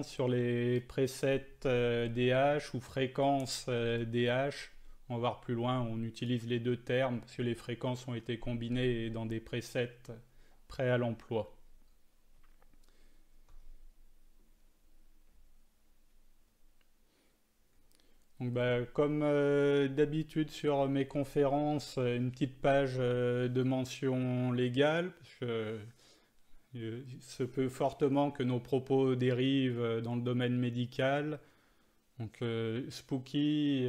conférence sur les presets DH ou fréquences DH. On va voir plus loin, on utilise les deux termes parce que les fréquences ont été combinées dans des presets prêts à l'emploi. Donc, comme d'habitude sur mes conférences, une petite page de mention légale, parce que il se peut fortement que nos propos dérivent dans le domaine médical. Donc Spooky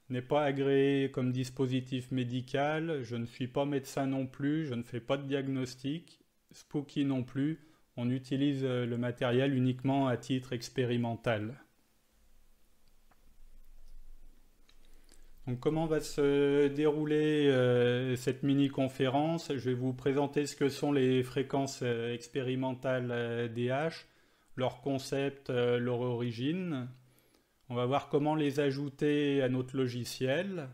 n'est pas agréé comme dispositif médical, je ne suis pas médecin non plus, je ne fais pas de diagnostic, Spooky non plus, on utilise le matériel uniquement à titre expérimental. Donc comment va se dérouler cette mini-conférence? Je vais vous présenter ce que sont les fréquences expérimentales DH, leur concept, leur origine. On va voir comment les ajouter à notre logiciel.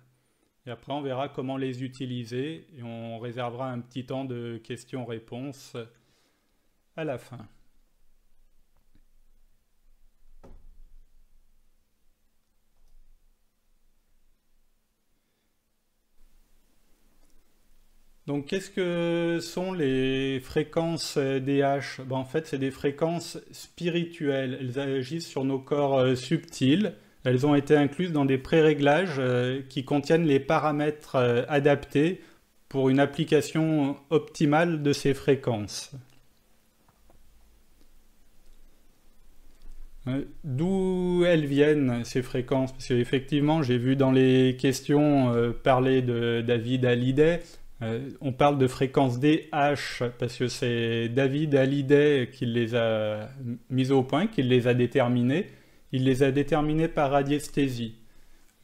Et après, on verra comment les utiliser. Et on réservera un petit temps de questions-réponses à la fin. Donc, qu'est-ce que sont les fréquences DH? En fait, c'est des fréquences spirituelles. Elles agissent sur nos corps subtils. Elles ont été incluses dans des pré-réglages qui contiennent les paramètres adaptés pour une application optimale de ces fréquences. D'où elles viennent, ces fréquences? Parce qu'effectivement, j'ai vu dans les questions parler de David Hallyday. On parle de fréquences DH parce que c'est David Hallyday qui les a mises au point, qui les a déterminées. Il les a déterminées par radiesthésie.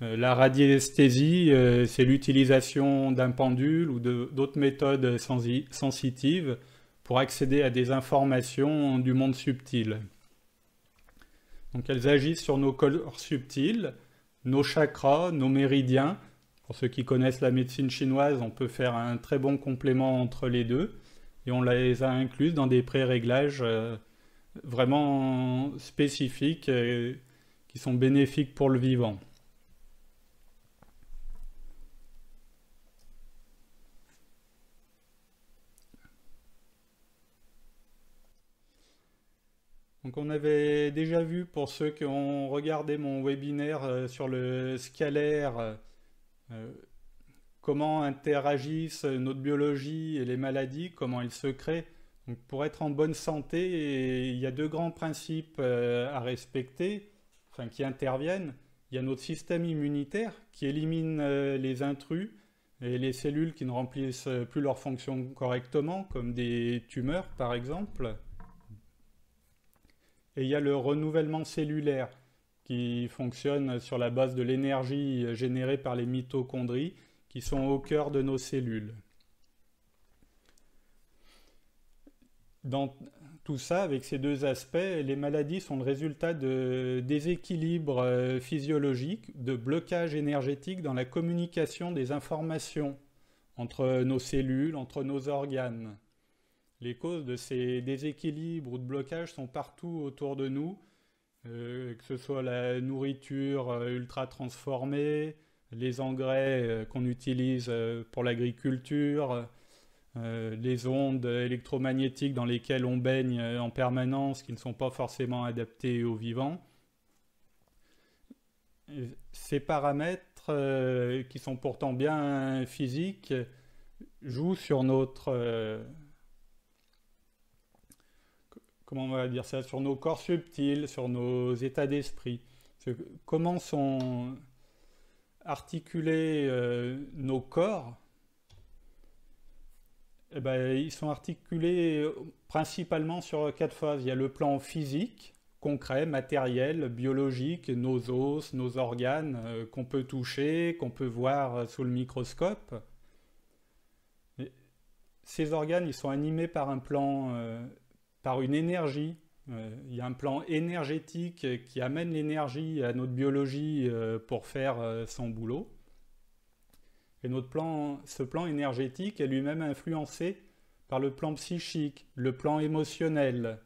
La radiesthésie, c'est l'utilisation d'un pendule ou d'autres méthodes sensitives pour accéder à des informations du monde subtil. Donc elles agissent sur nos corps subtils, nos chakras, nos méridiens. Pour ceux qui connaissent la médecine chinoise, on peut faire un très bon complément entre les deux. Et on les a incluses dans des pré-réglages vraiment spécifiques qui sont bénéfiques pour le vivant. Donc on avait déjà vu, pour ceux qui ont regardé mon webinaire sur le scalaire, euh, comment interagissent notre biologie et les maladies, comment elles se créent. Donc pour être en bonne santé, il y a deux grands principes à respecter, enfin qui interviennent. Il y a notre système immunitaire qui élimine les intrus et les cellules qui ne remplissent plus leur fonction correctement, comme des tumeurs par exemple. Et il y a le renouvellement cellulaire qui fonctionne sur la base de l'énergie générée par les mitochondries qui sont au cœur de nos cellules. Dans tout ça, avec ces deux aspects, les maladies sont le résultat de déséquilibres physiologiques, de blocages énergétiques dans la communication des informations entre nos cellules, entre nos organes. Les causes de ces déséquilibres ou de blocages sont partout autour de nous, que ce soit la nourriture ultra transformée, les engrais qu'on utilise pour l'agriculture, les ondes électromagnétiques dans lesquelles on baigne en permanence, qui ne sont pas forcément adaptées aux vivants. Ces paramètres, qui sont pourtant bien physiques, jouent sur notre... comment on va dire ça, sur nos corps subtils, sur nos états d'esprit. Comment sont articulés nos corps? Eh ben, ils sont articulés principalement sur quatre phases. Il y a le plan physique, concret, matériel, biologique, nos os, nos organes qu'on peut toucher, qu'on peut voir sous le microscope. Et ces organes, ils sont animés par un plan... par une énergie. Il y a un plan énergétique qui amène l'énergie à notre biologie pour faire son boulot. Et ce plan énergétique est lui-même influencé par le plan psychique, le plan émotionnel.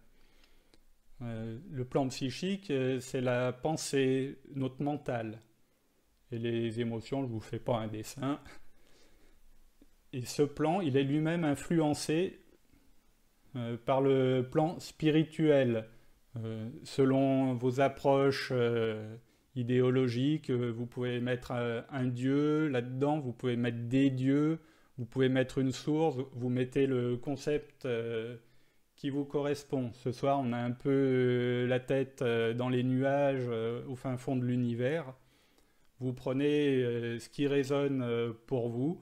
Le plan psychique, c'est la pensée, notre mental. Et les émotions, je ne vous fais pas un dessin. Et ce plan, il est lui-même influencé par le plan spirituel. Selon vos approches idéologiques, vous pouvez mettre un dieu là-dedans, vous pouvez mettre des dieux, vous pouvez mettre une source, vous mettez le concept qui vous correspond. Ce soir, on a un peu la tête dans les nuages au fin fond de l'univers. Vous prenez ce qui résonne pour vous.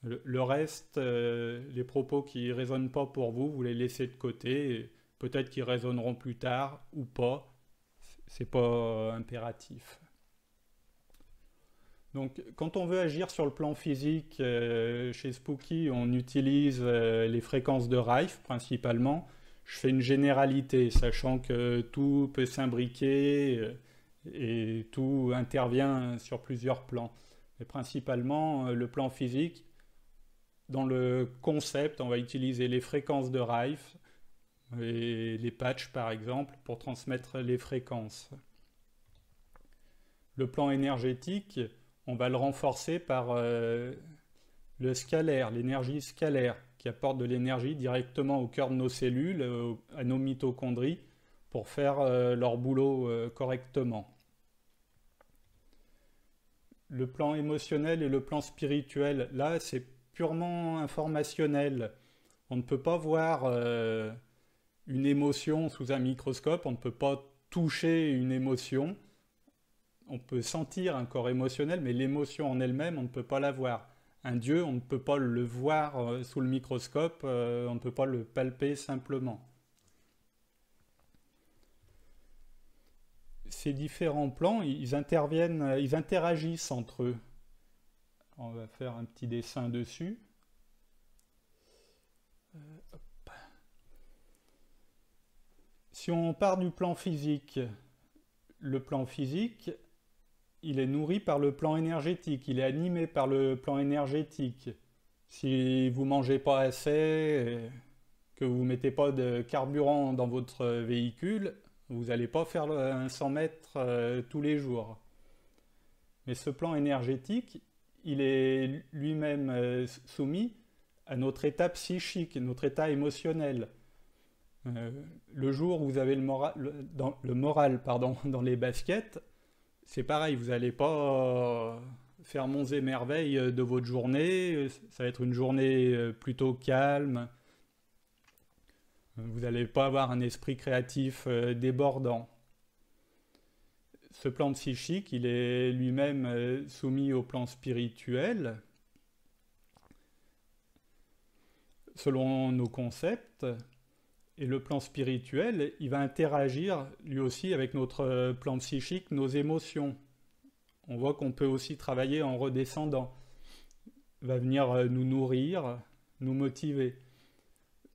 Le reste, les propos qui ne résonnent pas pour vous, vous les laissez de côté. Peut-être qu'ils résonneront plus tard ou pas. C'est pas impératif. Donc, quand on veut agir sur le plan physique, chez Spooky, on utilise les fréquences de Rife principalement. Je fais une généralité, sachant que tout peut s'imbriquer et tout intervient sur plusieurs plans. Mais principalement, le plan physique, dans le concept, on va utiliser les fréquences de Rife et les patchs, par exemple, pour transmettre les fréquences. Le plan énergétique, on va le renforcer par le scalaire, l'énergie scalaire, qui apporte de l'énergie directement au cœur de nos cellules, à nos mitochondries, pour faire leur boulot correctement. Le plan émotionnel et le plan spirituel, là, c'est purement informationnel. On ne peut pas voir une émotion sous un microscope, on ne peut pas toucher une émotion. On peut sentir un corps émotionnel, mais l'émotion en elle-même, on ne peut pas la voir. Un dieu, on ne peut pas le voir sous le microscope, on ne peut pas le palper simplement. Ces différents plans, ils interviennent, ils interagissent entre eux. On va faire un petit dessin dessus. Si on part du plan physique, le plan physique, il est nourri par le plan énergétique, il est animé par le plan énergétique. Si vous ne mangez pas assez, que vous ne mettez pas de carburant dans votre véhicule, vous n'allez pas faire un 100 mètres tous les jours. Mais ce plan énergétique, il est lui-même soumis à notre état psychique, notre état émotionnel. Le jour où vous avez le moral dans les baskets, c'est pareil, vous n'allez pas faire monts et merveilles de votre journée, ça va être une journée plutôt calme, vous n'allez pas avoir un esprit créatif débordant. Ce plan psychique, il est lui-même soumis au plan spirituel, selon nos concepts. Et le plan spirituel, il va interagir lui aussi avec notre plan psychique, nos émotions. On voit qu'on peut aussi travailler en redescendant. Il va venir nous nourrir, nous motiver.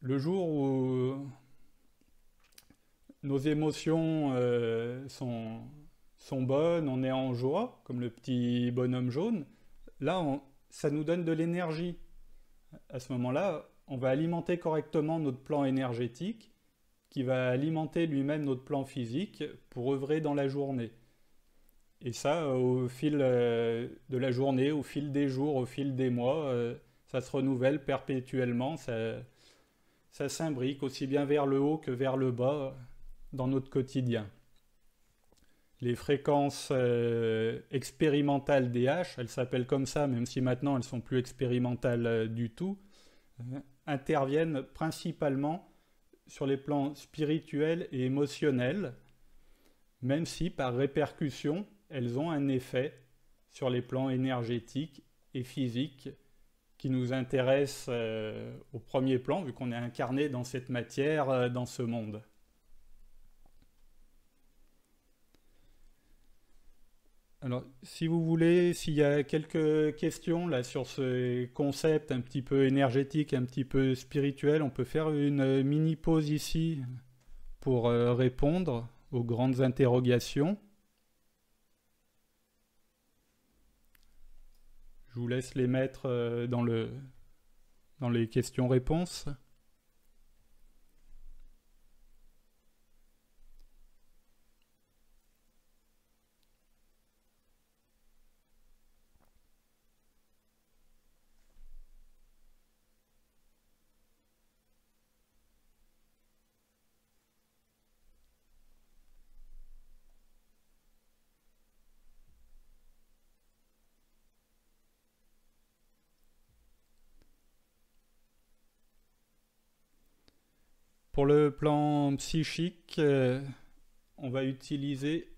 Le jour où nos émotions sont bonnes, on est en joie, comme le petit bonhomme jaune, là, ça nous donne de l'énergie. À ce moment-là, on va alimenter correctement notre plan énergétique, qui va alimenter lui-même notre plan physique pour œuvrer dans la journée. Et ça, au fil de la journée, au fil des jours, au fil des mois, ça se renouvelle perpétuellement, ça s'imbrique aussi bien vers le haut que vers le bas dans notre quotidien. Les fréquences expérimentales DH, elles s'appellent comme ça, même si maintenant elles ne sont plus expérimentales du tout, interviennent principalement sur les plans spirituels et émotionnels, même si par répercussion, elles ont un effet sur les plans énergétiques et physiques qui nous intéressent au premier plan, vu qu'on est incarné dans cette matière, dans ce monde. Alors, si vous voulez, s'il y a quelques questions là sur ce concept un petit peu énergétique, un petit peu spirituel, on peut faire une mini pause ici pour répondre aux grandes interrogations. Je vous laisse les mettre dans les questions-réponses. Pour le plan psychique, on va utiliser,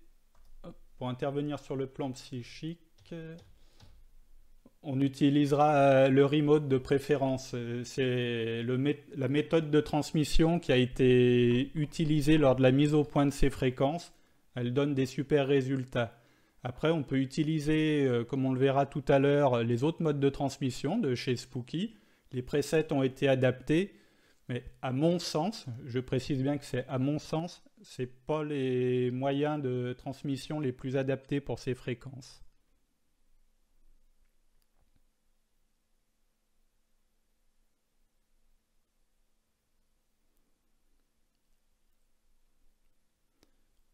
pour intervenir sur le plan psychique, on utilisera le remote de préférence. C'est la méthode de transmission qui a été utilisée lors de la mise au point de ces fréquences. Elle donne des super résultats. Après, on peut utiliser, comme on le verra tout à l'heure, les autres modes de transmission de chez Spooky. Les presets ont été adaptés, mais à mon sens, je précise bien que c'est à mon sens, c'est pas les moyens de transmission les plus adaptés pour ces fréquences.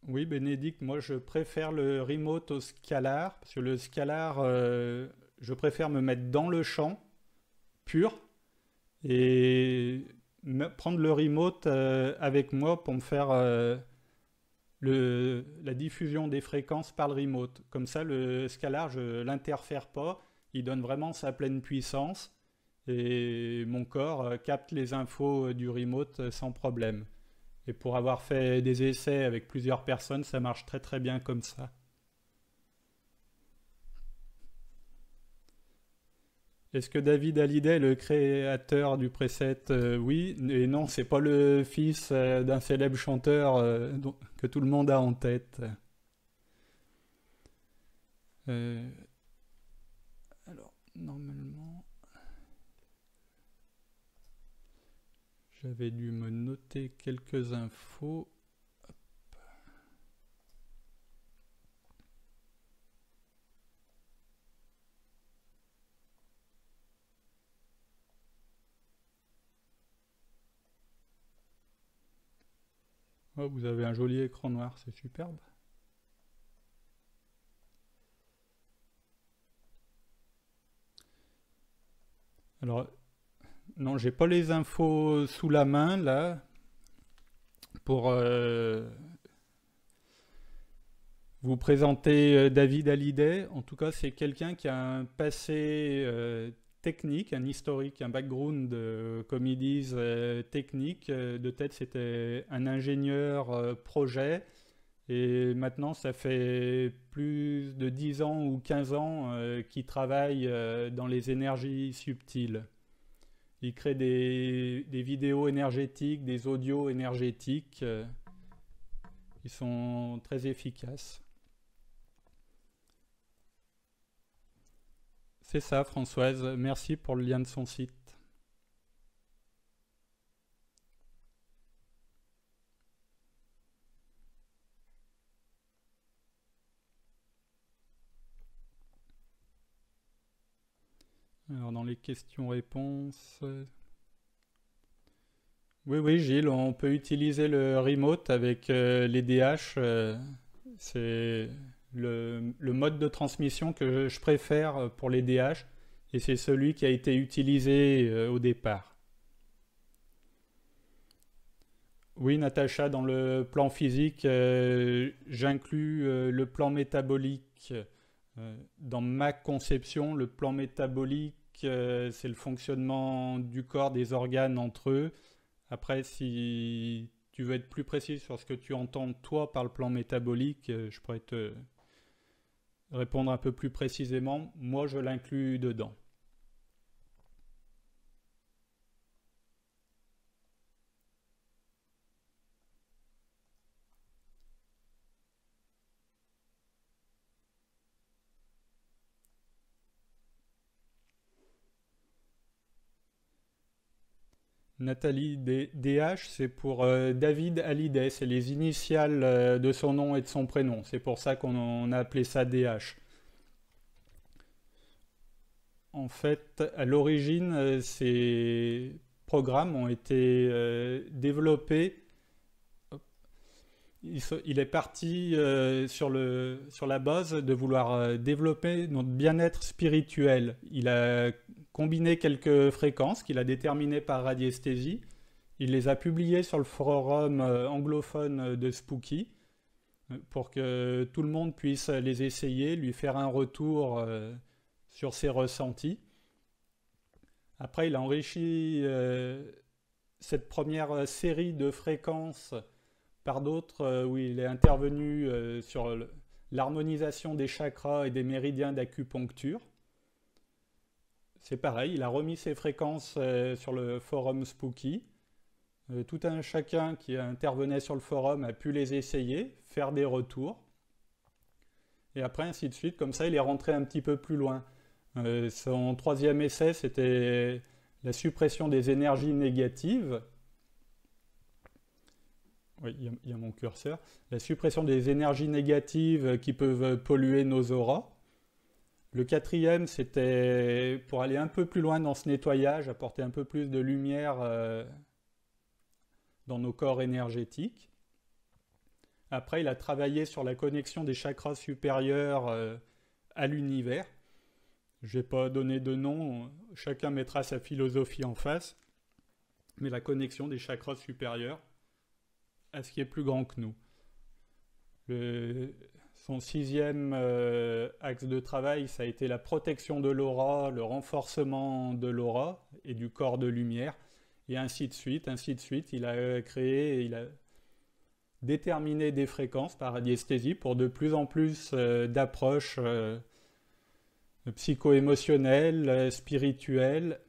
Oui, Bénédicte, moi je préfère le remote au scalar, parce que le scalar, je préfère me mettre dans le champ pur et prendre le remote avec moi pour me faire la diffusion des fréquences par le remote. Comme ça, le scalar, je l'interfère pas, il donne vraiment sa pleine puissance et mon corps capte les infos du remote sans problème. Et pour avoir fait des essais avec plusieurs personnes, ça marche très très bien comme ça. Est-ce que David Hallyday est le créateur du preset? Oui, et non, c'est pas le fils d'un célèbre chanteur que tout le monde a en tête. Euh, alors, normalement, j'avais dû me noter quelques infos. Oh, vous avez un joli écran noir, c'est superbe. Alors, non, j'ai pas les infos sous la main là pour vous présenter David Hallyday. En tout cas, c'est quelqu'un qui a un passé technique, un historique, un background, comme ils disent, technique. De tête, c'était un ingénieur projet. Et maintenant, ça fait plus de 10 ans ou 15 ans qu'il travaille dans les énergies subtiles. Il crée des vidéos énergétiques, des audios énergétiques. Ils sont très efficaces. C'est ça, Françoise. Merci pour le lien de son site. Alors, dans les questions-réponses. Oui, oui, Gilles, on peut utiliser le remote avec les DH. C'est le mode de transmission que je préfère pour les DH et c'est celui qui a été utilisé au départ. Oui, Natacha, dans le plan physique, j'inclus le plan métabolique. Dans ma conception, le plan métabolique, c'est le fonctionnement du corps, des organes entre eux. Après, si tu veux être plus précis sur ce que tu entends toi par le plan métabolique, je pourrais te répondre un peu plus précisément. Moi, je l'inclus dedans. Nathalie DH, c'est pour David Hallyday, c'est les initiales de son nom et de son prénom. C'est pour ça qu'on a appelé ça DH. En fait, à l'origine, ces programmes ont été développés. Il est parti sur la base de vouloir développer notre bien-être spirituel. Il a combiné quelques fréquences qu'il a déterminées par radiesthésie. Il les a publiées sur le forum anglophone de Spooky pour que tout le monde puisse les essayer, lui faire un retour sur ses ressentis. Après, il a enrichi cette première série de fréquences par d'autres où il est intervenu sur l'harmonisation des chakras et des méridiens d'acupuncture. C'est pareil, il a remis ses fréquences sur le forum Spooky. Tout un chacun qui intervenait sur le forum a pu les essayer, faire des retours. Et après, ainsi de suite. Comme ça, il est rentré un petit peu plus loin. Son troisième essai, c'était la suppression des énergies négatives. Oui, il y a mon curseur. La suppression des énergies négatives qui peuvent polluer nos auras. Le quatrième, c'était pour aller un peu plus loin dans ce nettoyage, apporter un peu plus de lumière dans nos corps énergétiques. Après, il a travaillé sur la connexion des chakras supérieurs à l'univers. Je n'ai pas donné de nom, chacun mettra sa philosophie en face, mais la connexion des chakras supérieurs à ce qui est plus grand que nous. Son sixième axe de travail, ça a été la protection de l'aura, le renforcement de l'aura et du corps de lumière, et ainsi de suite, ainsi de suite. Il a créé, il a déterminé des fréquences par radiesthésie pour de plus en plus d'approches psycho-émotionnelles, spirituelles.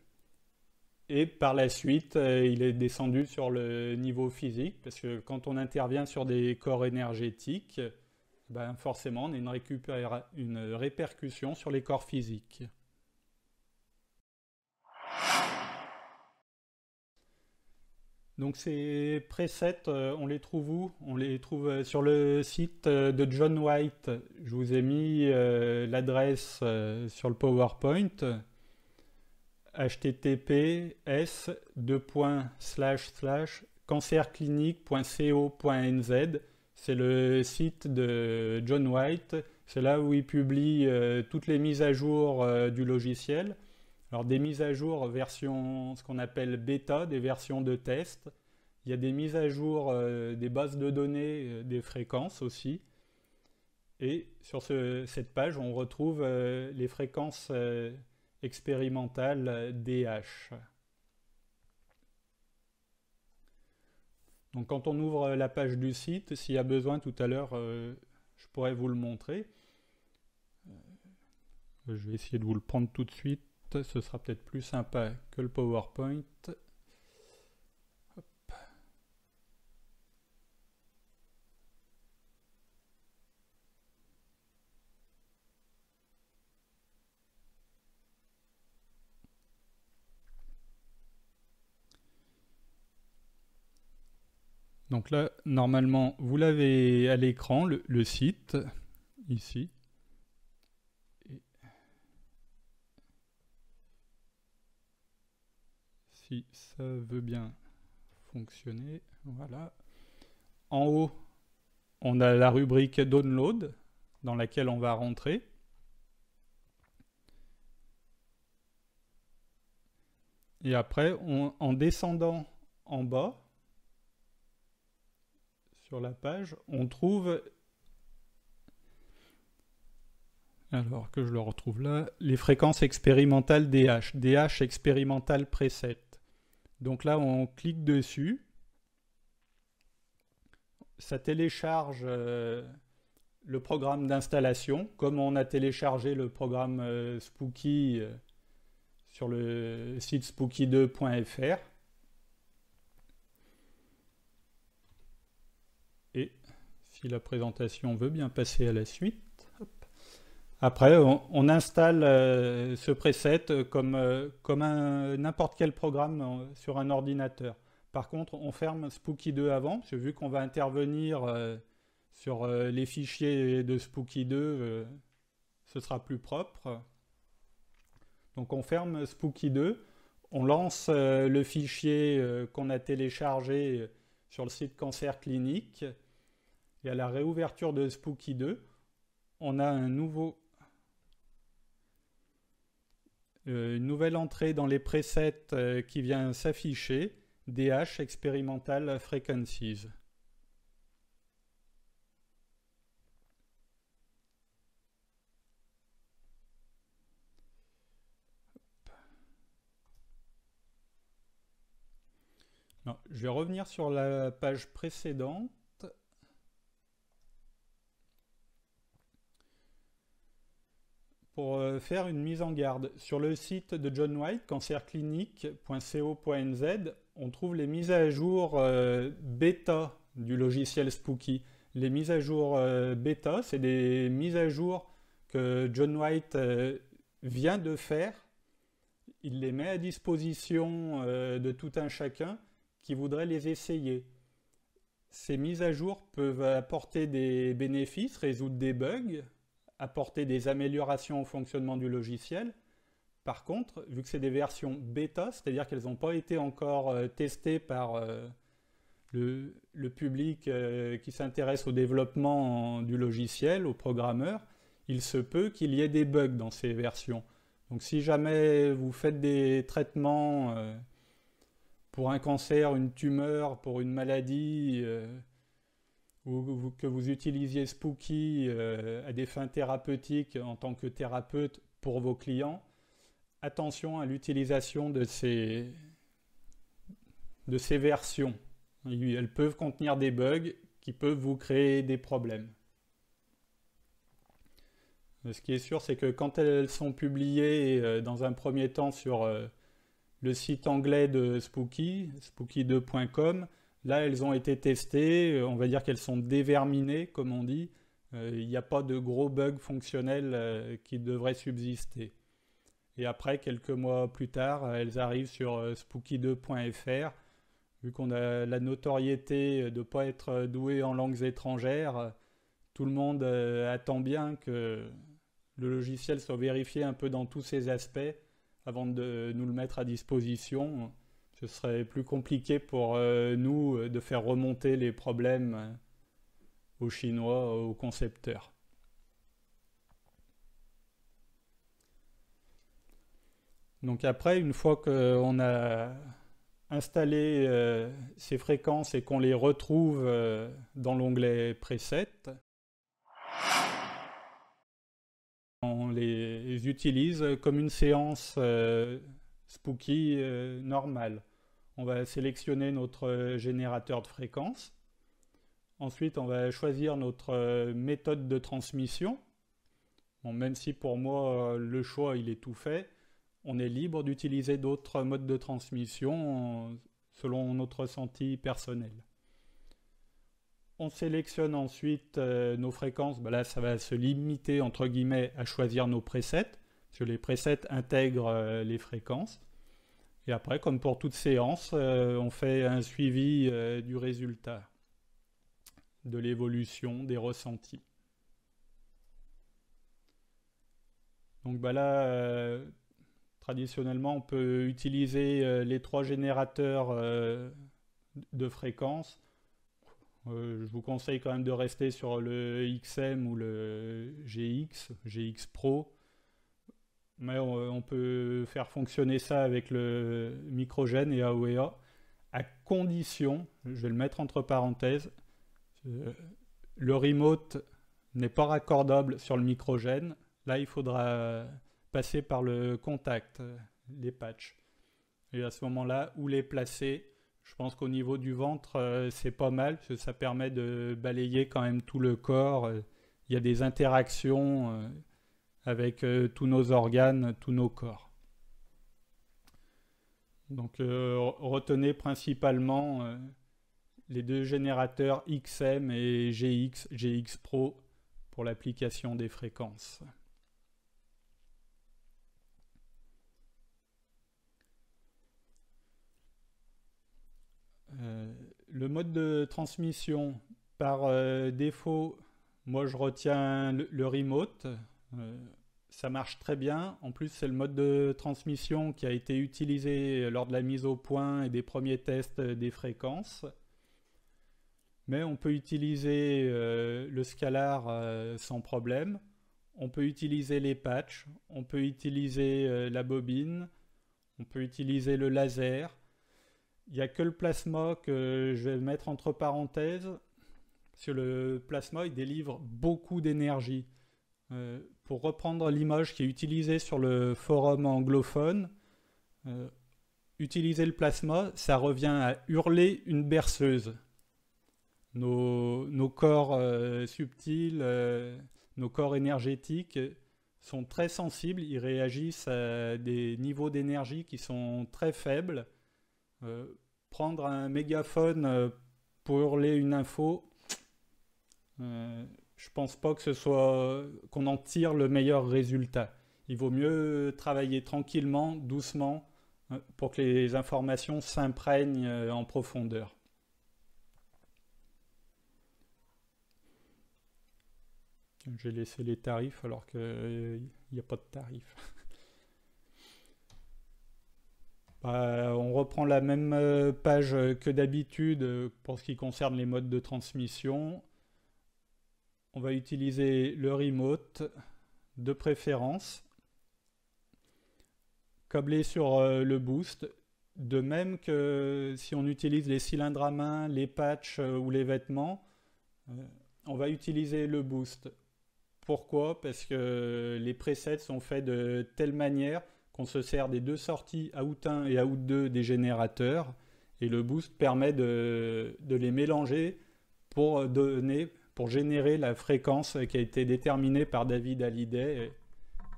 Et par la suite, il est descendu sur le niveau physique, parce que quand on intervient sur des corps énergétiques, ben forcément, on a une répercussion sur les corps physiques. Donc ces presets, on les trouve où? On les trouve sur le site de John White. Je vous ai mis l'adresse sur le PowerPoint. https://cancerclinique.co.nz. C'est le site de John White. C'est là où il publie toutes les mises à jour du logiciel. Alors des mises à jour version, ce qu'on appelle bêta, des versions de test. Il y a des mises à jour des bases de données, des fréquences aussi. Et sur cette page, on retrouve les fréquences expérimentales DH. Donc quand on ouvre la page du site, s'il y a besoin tout à l'heure, je pourrais vous le montrer. Je vais essayer de vous le prendre tout de suite. Ce sera peut-être plus sympa que le PowerPoint. Hop. Donc là, normalement, vous l'avez à l'écran, le site, ici. Et si ça veut bien fonctionner, voilà. En haut, on a la rubrique Download, dans laquelle on va rentrer. Et après, en descendant en bas, sur la page, on trouve, alors que je le retrouve là, les fréquences expérimentales DH, DH expérimental preset. Donc là, on clique dessus, ça télécharge le programme d'installation, comme on a téléchargé le programme Spooky sur le site spooky2.fr. Et si la présentation veut bien passer à la suite, hop. Après on installe ce preset comme n'importe quel programme sur un ordinateur. Par contre, on ferme Spooky 2 avant, parce que vu qu'on va intervenir sur les fichiers de Spooky 2, ce sera plus propre. Donc on ferme Spooky 2, on lance le fichier qu'on a téléchargé sur le site Cancer Clinique. Et à la réouverture de Spooky 2, on a une nouvelle entrée dans les presets qui vient s'afficher, DH Experimental Frequencies. Non, je vais revenir sur la page précédente pour faire une mise en garde. Sur le site de John White, cancerclinique.co.nz, on trouve les mises à jour bêta du logiciel Spooky. Les mises à jour bêta, c'est des mises à jour que John White vient de faire. Il les met à disposition de tout un chacun qui voudrait les essayer. Ces mises à jour peuvent apporter des bénéfices, résoudre des bugs, apporter des améliorations au fonctionnement du logiciel. Par contre, vu que c'est des versions bêta, c'est-à-dire qu'elles n'ont pas été encore testées par le public qui s'intéresse au développement du logiciel, aux programmeurs, il se peut qu'il y ait des bugs dans ces versions. Donc si jamais vous faites des traitements pour un cancer, une tumeur, pour une maladie, ou que vous utilisiez Spooky à des fins thérapeutiques en tant que thérapeute pour vos clients, attention à l'utilisation de ces versions. Elles peuvent contenir des bugs qui peuvent vous créer des problèmes. Ce qui est sûr, c'est que quand elles sont publiées dans un premier temps sur le site anglais de Spooky, spooky2.com, là elles ont été testées, on va dire qu'elles sont déverminées, comme on dit. Il n'y a pas de gros bugs fonctionnels qui devraient subsister. Et après, quelques mois plus tard, elles arrivent sur spooky2.fr. Vu qu'on a la notoriété de ne pas être doué en langues étrangères, tout le monde attend bien que le logiciel soit vérifié un peu dans tous ses aspects avant de nous le mettre à disposition. Ce serait plus compliqué pour nous de faire remonter les problèmes aux Chinois, aux concepteurs. Donc après, une fois qu'on a installé ces fréquences et qu'on les retrouve dans l'onglet Preset, on les utilise comme une séance Spooky normale. On va sélectionner notre générateur de fréquences. Ensuite, on va choisir notre méthode de transmission. Bon, même si pour moi, le choix, il est tout fait, on est libre d'utiliser d'autres modes de transmission selon notre ressenti personnel. On sélectionne ensuite nos fréquences. Ben là, ça va se limiter, entre guillemets, à choisir nos presets, parce que les presets intègrent les fréquences. Et après, comme pour toute séance, on fait un suivi du résultat, de l'évolution, des ressentis. Donc ben là, traditionnellement, on peut utiliser les 3 générateurs de fréquences. Je vous conseille quand même de rester sur le XM ou le GX Pro. Mais on peut faire fonctionner ça avec le microgène et AOEA, à condition, je vais le mettre entre parenthèses, le remote n'est pas raccordable sur le microgène. Là, il faudra passer par le contact, les patchs. Et à ce moment-là, où les placer, je pense qu'au niveau du ventre, c'est pas mal, parce que ça permet de balayer quand même tout le corps. Il y a des interactions avec tous nos organes, tous nos corps. Donc retenez principalement les 2 générateurs XM et GX Pro pour l'application des fréquences. Le mode de transmission, par défaut, moi je retiens le remote. Ça marche très bien. En plus, c'est le mode de transmission qui a été utilisé lors de la mise au point et des premiers tests des fréquences. Mais on peut utiliser le scalar sans problème. On peut utiliser les patchs. On peut utiliser la bobine. On peut utiliser le laser. Il n'y a que le plasma que je vais mettre entre parenthèses, parce que le plasma, il délivre beaucoup d'énergie. Pour reprendre l'image qui est utilisée sur le forum anglophone, utiliser le plasma, ça revient à hurler une berceuse. Nos corps subtils, nos corps énergétiques sont très sensibles, ils réagissent à des niveaux d'énergie qui sont très faibles. Prendre un mégaphone pour hurler une info, je pense pas que ce soit qu'on en tire le meilleur résultat. Il vaut mieux travailler tranquillement, doucement, pour que les informations s'imprègnent en profondeur. J'ai laissé les tarifs alors qu'il n'y a pas de tarifs. On reprend la même page que d'habitude pour ce qui concerne les modes de transmission. On va utiliser le remote de préférence, câblé sur le boost, de même que si on utilise les cylindres à main, les patchs ou les vêtements, on va utiliser le boost. Pourquoi? Parce que les presets sont faits de telle manière qu'on se sert des deux sorties out 1 et out 2 des générateurs, et le boost permet de les mélanger pour générer la fréquence qui a été déterminée par David Hallyday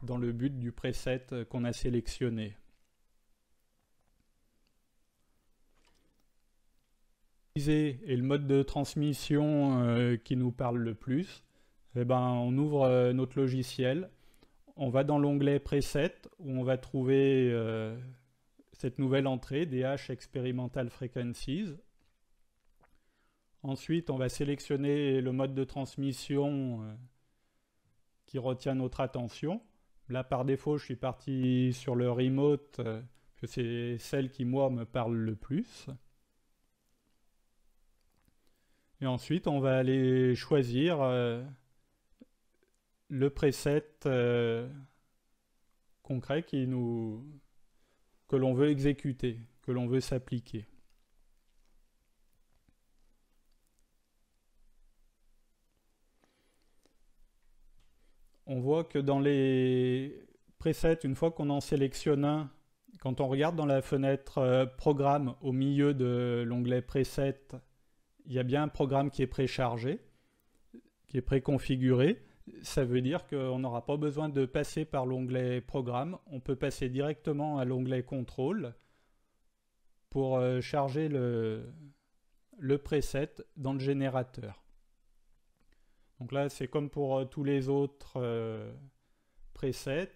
dans le but du preset qu'on a sélectionné. Et le mode de transmission qui nous parle le plus, on ouvre notre logiciel, on va dans l'onglet Preset où on va trouver cette nouvelle entrée, DH Experimental Frequencies. Ensuite, on va sélectionner le mode de transmission qui retient notre attention. Là, par défaut, je suis parti sur le remote, que c'est celle qui, moi, me parle le plus. Et ensuite, on va aller choisir le preset concret que l'on veut exécuter, que l'on veut s'appliquer. On voit que dans les presets, une fois qu'on en sélectionne un, quand on regarde dans la fenêtre Programme au milieu de l'onglet Preset, il y a bien un programme qui est préchargé, qui est préconfiguré. Ça veut dire qu'on n'aura pas besoin de passer par l'onglet Programme. On peut passer directement à l'onglet Contrôle pour charger le preset dans le générateur. Donc là, c'est comme pour tous les autres presets.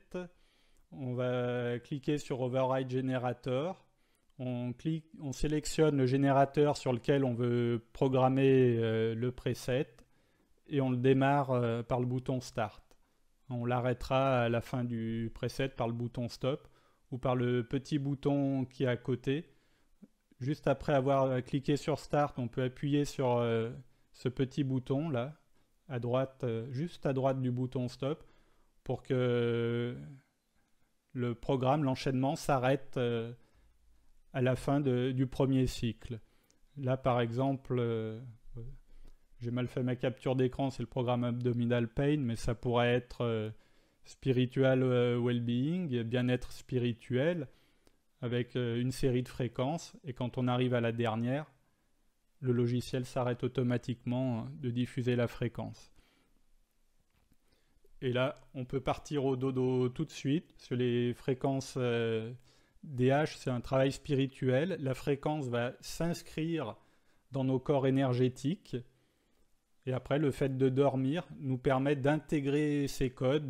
On va cliquer sur Override Generator. On sélectionne le générateur sur lequel on veut programmer le preset et on le démarre par le bouton Start. On l'arrêtera à la fin du preset par le bouton Stop ou par le petit bouton qui est à côté. Juste après avoir cliqué sur Start, on peut appuyer sur ce petit bouton là, à droite, juste à droite du bouton Stop, pour que le programme, l'enchaînement s'arrête à la fin du premier cycle. Là, par exemple, j'ai mal fait ma capture d'écran, c'est le programme Abdominal Pain, mais ça pourrait être Spiritual Wellbeing, bien-être spirituel, avec une série de fréquences, et quand on arrive à la dernière, le logiciel s'arrête automatiquement de diffuser la fréquence. Et là, on peut partir au dodo tout de suite, sur les fréquences DH, c'est un travail spirituel. La fréquence va s'inscrire dans nos corps énergétiques. Et après, le fait de dormir nous permet d'intégrer ces codes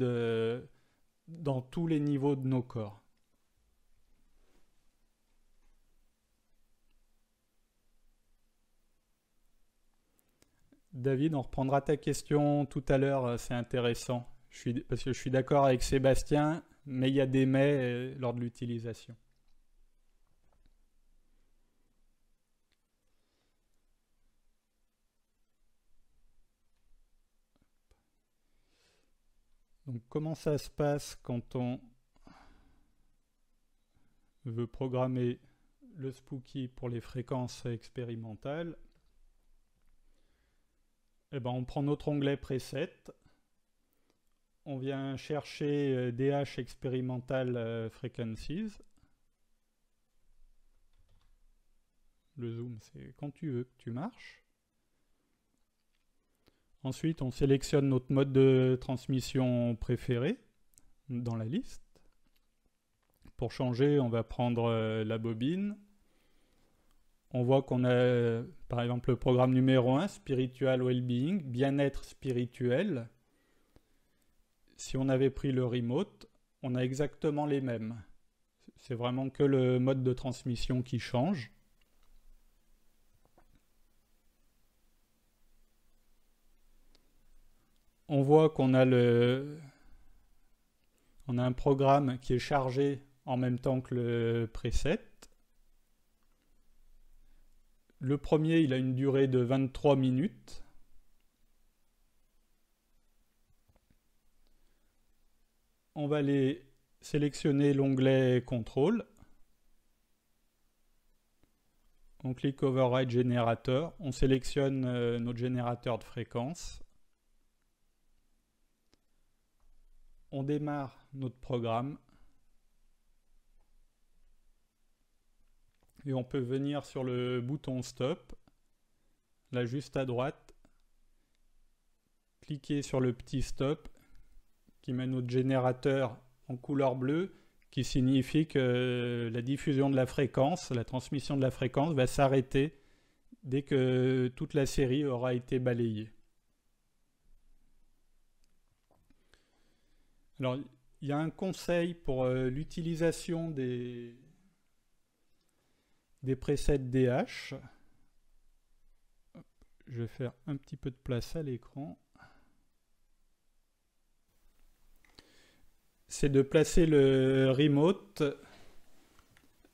dans tous les niveaux de nos corps. David, on reprendra ta question tout à l'heure, c'est intéressant. Parce que je suis d'accord avec Sébastien, mais il y a des mais lors de l'utilisation. Donc comment ça se passe quand on veut programmer le Spooky pour les fréquences expérimentales? On prend notre onglet Preset, on vient chercher DH Experimental Frequencies, Le zoom, c'est quand tu veux que tu marches. Ensuite, on sélectionne notre mode de transmission préféré dans la liste. Pour changer, on va prendre la bobine. On voit qu'on a, par exemple, le programme numéro 1, Spiritual Wellbeing, bien-être spirituel. Si on avait pris le remote, on a exactement les mêmes. C'est vraiment que le mode de transmission qui change. On voit qu'on a un programme qui est chargé en même temps que le preset. Le premier, il a une durée de 23 minutes. On va aller sélectionner l'onglet Contrôle. On clique Override Générateur. On sélectionne notre générateur de fréquence. On démarre notre programme. Et on peut venir sur le bouton Stop, là juste à droite, cliquer sur le petit Stop qui met notre générateur en couleur bleue, qui signifie que la diffusion de la fréquence, la transmission de la fréquence va s'arrêter dès que toute la série aura été balayée. Alors, il y a un conseil pour l'utilisation des presets DH. Je vais faire un petit peu de place à l'écran. C'est de placer le remote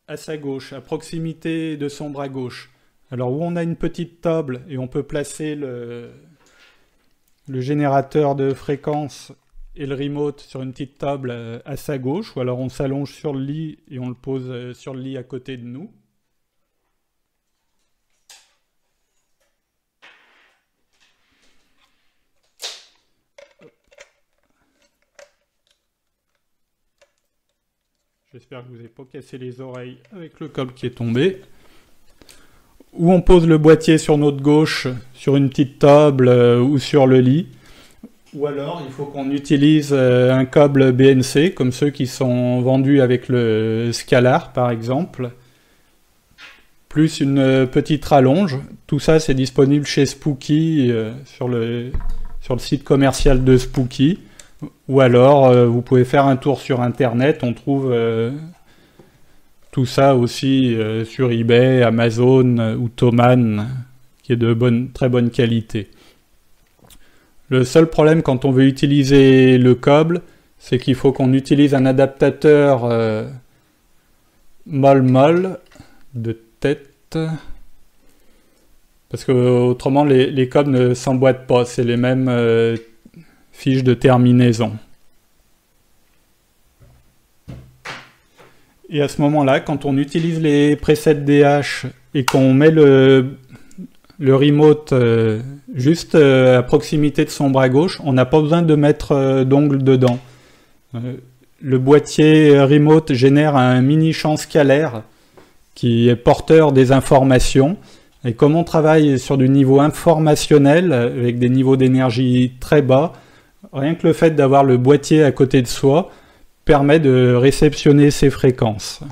à sa gauche, à proximité de son bras gauche. Alors où on a une petite table et on peut placer le générateur de fréquence et le remote sur une petite table à sa gauche, ou alors on s'allonge sur le lit et on le pose sur le lit à côté de nous. J'espère que vous n'avez pas cassé les oreilles avec le câble qui est tombé. Ou on pose le boîtier sur notre gauche, sur une petite table ou sur le lit. Ou alors, il faut qu'on utilise un câble BNC, comme ceux qui sont vendus avec le Scalar, par exemple. Plus une petite rallonge. Tout ça, c'est disponible chez Spooky, sur le site commercial de Spooky. Ou alors, vous pouvez faire un tour sur Internet. On trouve tout ça aussi sur eBay, Amazon ou Thomann, qui est de très bonne qualité. Le seul problème quand on veut utiliser le câble, c'est qu'il faut qu'on utilise un adaptateur mol-mol de tête, parce que autrement les câbles ne s'emboîtent pas, c'est les mêmes fiches de terminaison. Et à ce moment-là, quand on utilise les presets DH et qu'on met le remote juste à proximité de son bras gauche, on n'a pas besoin de mettre d'ongle dedans. Le boîtier remote génère un mini champ scalaire qui est porteur des informations. Et comme on travaille sur du niveau informationnel, avec des niveaux d'énergie très bas, rien que le fait d'avoir le boîtier à côté de soi permet de réceptionner ces fréquences.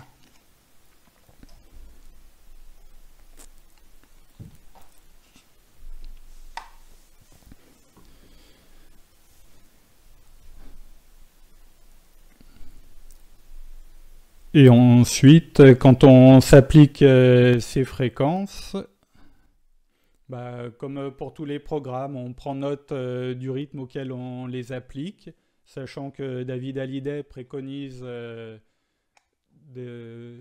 Et ensuite, quand on s'applique ces fréquences, comme pour tous les programmes, on prend note du rythme auquel on les applique, sachant que David Hallyday préconise de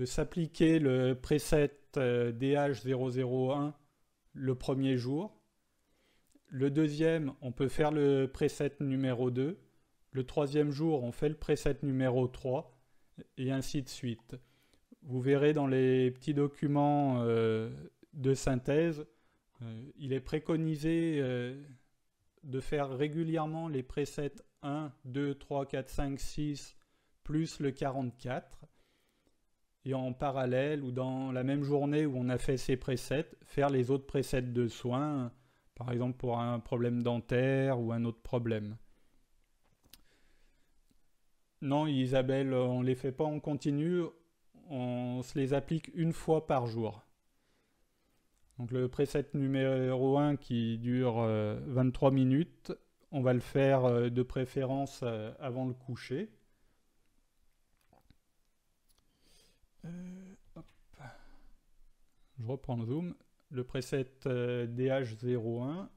s'appliquer le preset DH001 le premier jour. Le deuxième, on peut faire le preset numéro 2. Le troisième jour, on fait le preset numéro 3. Et ainsi de suite. Vous verrez dans les petits documents de synthèse, il est préconisé de faire régulièrement les presets 1, 2, 3, 4, 5, 6, plus le 44. et en parallèle ou dans la même journée où on a fait ces presets, faire les autres presets de soins, par exemple pour un problème dentaire ou un autre problème. Non, Isabelle, on ne les fait pas en continu, on se les applique une fois par jour. Donc le preset numéro 1 qui dure 23 minutes, on va le faire de préférence avant le coucher. Hop. Je reprends le zoom. Le preset DH01.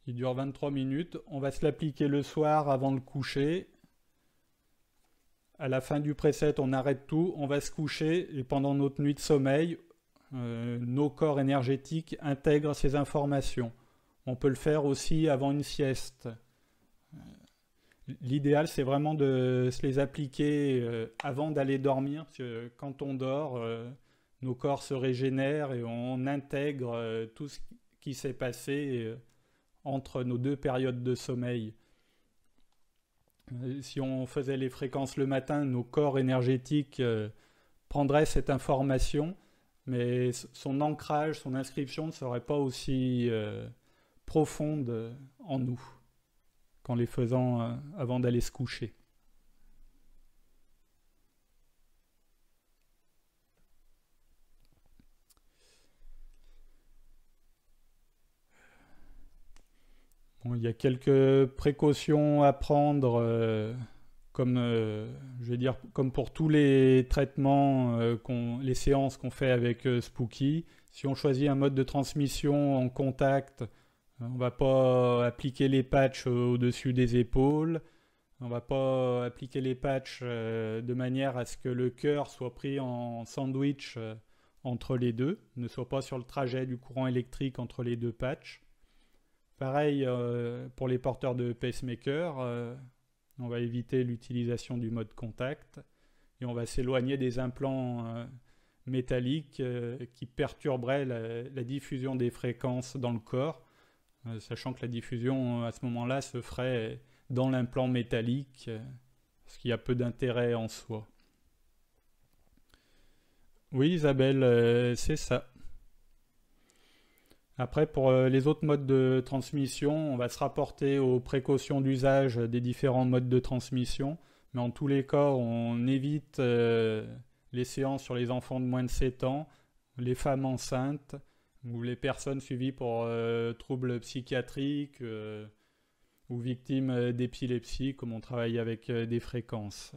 Il dure 23 minutes. On va se l'appliquer le soir avant le coucher. À la fin du preset, on arrête tout, on va se coucher et pendant notre nuit de sommeil, nos corps énergétiques intègrent ces informations. On peut le faire aussi avant une sieste. L'idéal, c'est vraiment de se les appliquer avant d'aller dormir, parce que quand on dort, nos corps se régénèrent et on intègre tout ce qui s'est passé entre nos deux périodes de sommeil. Si on faisait les fréquences le matin, nos corps énergétiques prendraient cette information, mais son ancrage, son inscription ne serait pas aussi profonde en nous qu'en les faisant avant d'aller se coucher. Bon, il y a quelques précautions à prendre, je vais dire, comme pour tous les traitements, les séances qu'on fait avec Spooky. Si on choisit un mode de transmission en contact, on ne va pas appliquer les patchs au-dessus des épaules. On ne va pas appliquer les patchs de manière à ce que le cœur soit pris en sandwich entre les deux, ne soit pas sur le trajet du courant électrique entre les deux patchs. Pareil pour les porteurs de pacemaker, on va éviter l'utilisation du mode contact et on va s'éloigner des implants métalliques qui perturberaient la diffusion des fréquences dans le corps, sachant que la diffusion à ce moment-là se ferait dans l'implant métallique, ce qui a peu d'intérêt en soi. Oui, Isabelle, c'est ça. Après, pour les autres modes de transmission, on va se rapporter aux précautions d'usage des différents modes de transmission. Mais en tous les cas, on évite les séances sur les enfants de moins de 7 ans, les femmes enceintes ou les personnes suivies pour troubles psychiatriques ou victimes d'épilepsie, comme on travaille avec des fréquences.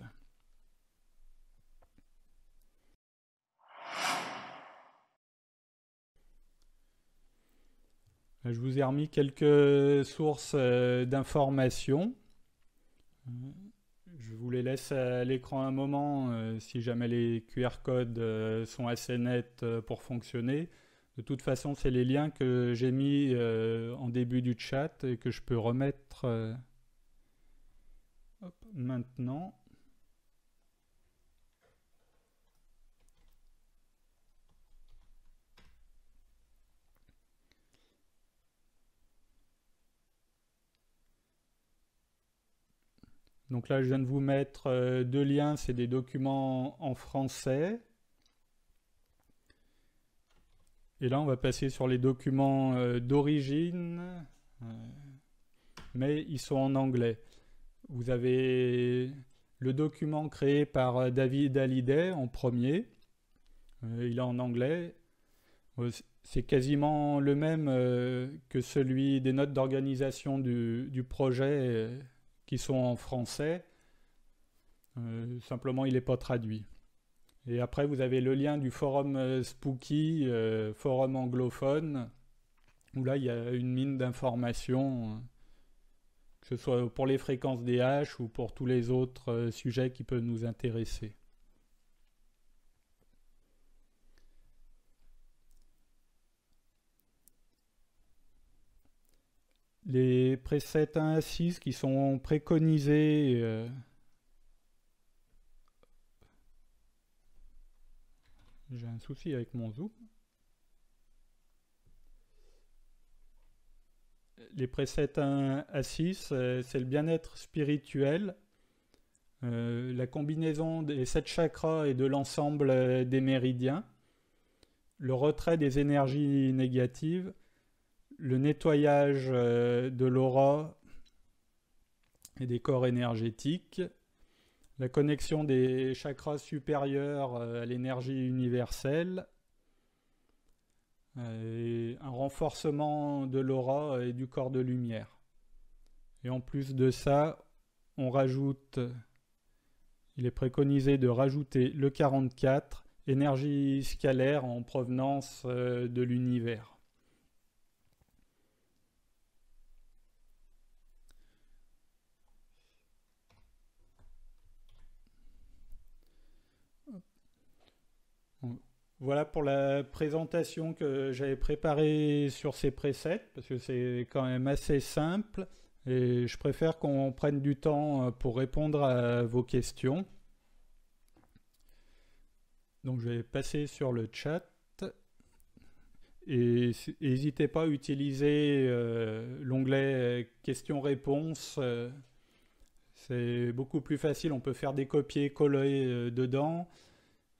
Je vous ai remis quelques sources d'informations. Je vous les laisse à l'écran un moment si jamais les QR codes sont assez nets pour fonctionner. De toute façon, c'est les liens que j'ai mis en début du chat et que je peux remettre maintenant. Donc là, je viens de vous mettre deux liens, c'est des documents en français. Et là, on va passer sur les documents d'origine, mais ils sont en anglais. Vous avez le document créé par David Hallyday en premier. Il est en anglais. C'est quasiment le même que celui des notes d'organisation du projet qui sont en français. Simplement, il n'est pas traduit. Et après, vous avez le lien du forum Spooky, forum anglophone, où là, il y a une mine d'informations, que ce soit pour les fréquences DH ou pour tous les autres sujets qui peuvent nous intéresser. Les presets 1 à 6 qui sont préconisés j'ai un souci avec mon zoom. les presets 1 à 6, c'est le bien-être spirituel, la combinaison des 7 chakras et de l'ensemble des méridiens, le retrait des énergies négatives, le nettoyage de l'aura et des corps énergétiques, la connexion des chakras supérieurs à l'énergie universelle, et un renforcement de l'aura et du corps de lumière. Et en plus de ça, il est préconisé de rajouter le 44, énergie scalaire en provenance de l'univers. Voilà pour la présentation que j'avais préparée sur ces presets, parce que c'est quand même assez simple, et je préfère qu'on prenne du temps pour répondre à vos questions. Donc je vais passer sur le chat, et n'hésitez pas à utiliser l'onglet questions-réponses. C'est beaucoup plus facile, on peut faire des copier-coller dedans.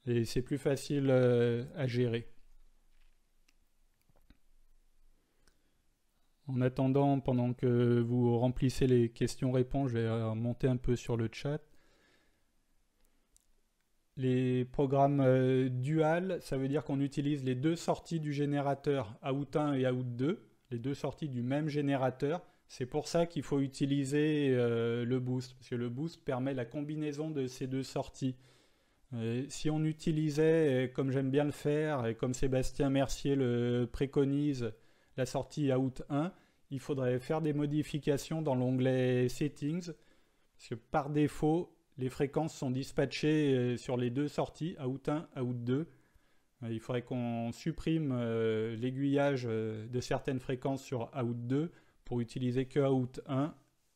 Et c'est plus facile à gérer. En attendant, pendant que vous remplissez les questions-réponses, je vais remonter un peu sur le chat. Les programmes dual, ça veut dire qu'on utilise les deux sorties du générateur out 1 et out 2, les deux sorties du même générateur. C'est pour ça qu'il faut utiliser le boost, parce que le boost permet la combinaison de ces deux sorties. Si on utilisait, comme j'aime bien le faire, et comme Sébastien Mercier le préconise, la sortie out 1, il faudrait faire des modifications dans l'onglet Settings, parce que par défaut, les fréquences sont dispatchées sur les deux sorties, out 1, out 2. Il faudrait qu'on supprime l'aiguillage de certaines fréquences sur out 2 pour utiliser que out 1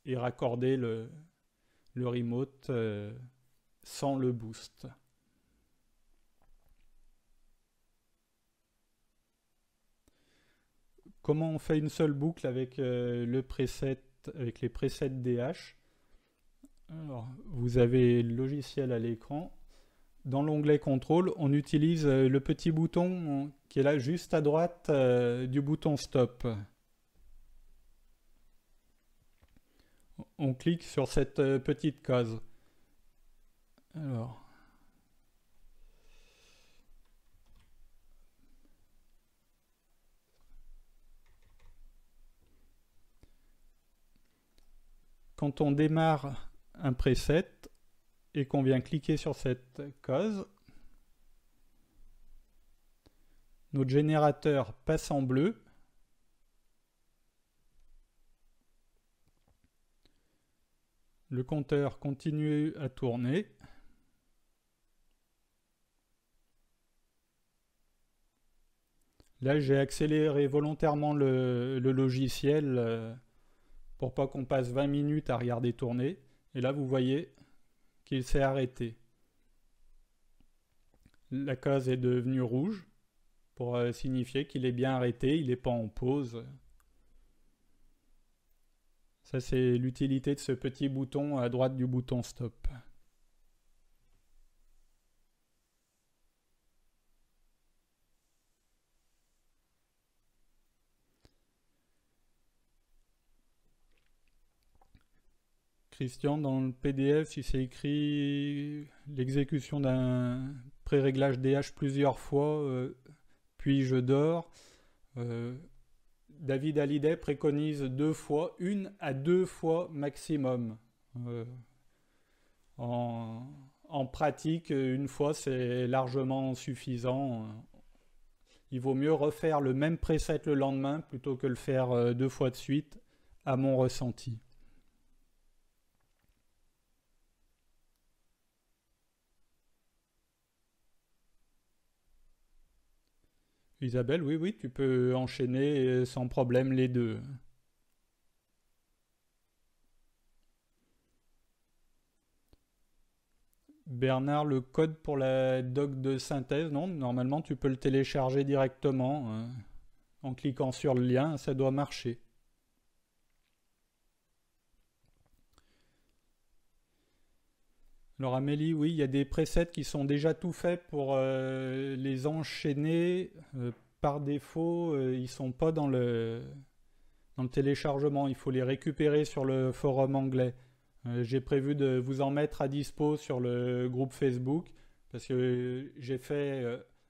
et raccorder le remote sans le boost. Comment on fait une seule boucle avec le preset, avec les presets DH? Alors, vous avez le logiciel à l'écran. Dans l'onglet contrôle, on utilise le petit bouton qui est là juste à droite du bouton stop. On clique sur cette petite case. Alors. Quand on démarre un preset et qu'on vient cliquer sur cette case, notre générateur passe en bleu. Le compteur continue à tourner. Là, j'ai accéléré volontairement le logiciel pour pas qu'on passe 20 minutes à regarder tourner. Et là, vous voyez qu'il s'est arrêté. La case est devenue rouge pour signifier qu'il est bien arrêté, il n'est pas en pause. Ça, c'est l'utilité de ce petit bouton à droite du bouton stop. Christian, dans le PDF, si c'est écrit l'exécution d'un pré-réglage DH plusieurs fois, puis je dors, David Hallyday préconise 2 fois, 1 à 2 fois maximum. En pratique, 1 fois c'est largement suffisant. Il vaut mieux refaire le même preset le lendemain plutôt que le faire 2 fois de suite, à mon ressenti. Isabelle, oui, tu peux enchaîner sans problème les deux. Bernard, le code pour la doc de synthèse, non, normalement tu peux le télécharger directement en cliquant sur le lien, ça doit marcher. Alors Amélie, oui, il y a des presets qui sont déjà tout faits pour les enchaîner. Par défaut, ils sont pas dans le téléchargement. Il faut les récupérer sur le forum anglais. J'ai prévu de vous en mettre à dispo sur le groupe Facebook parce que j'ai fait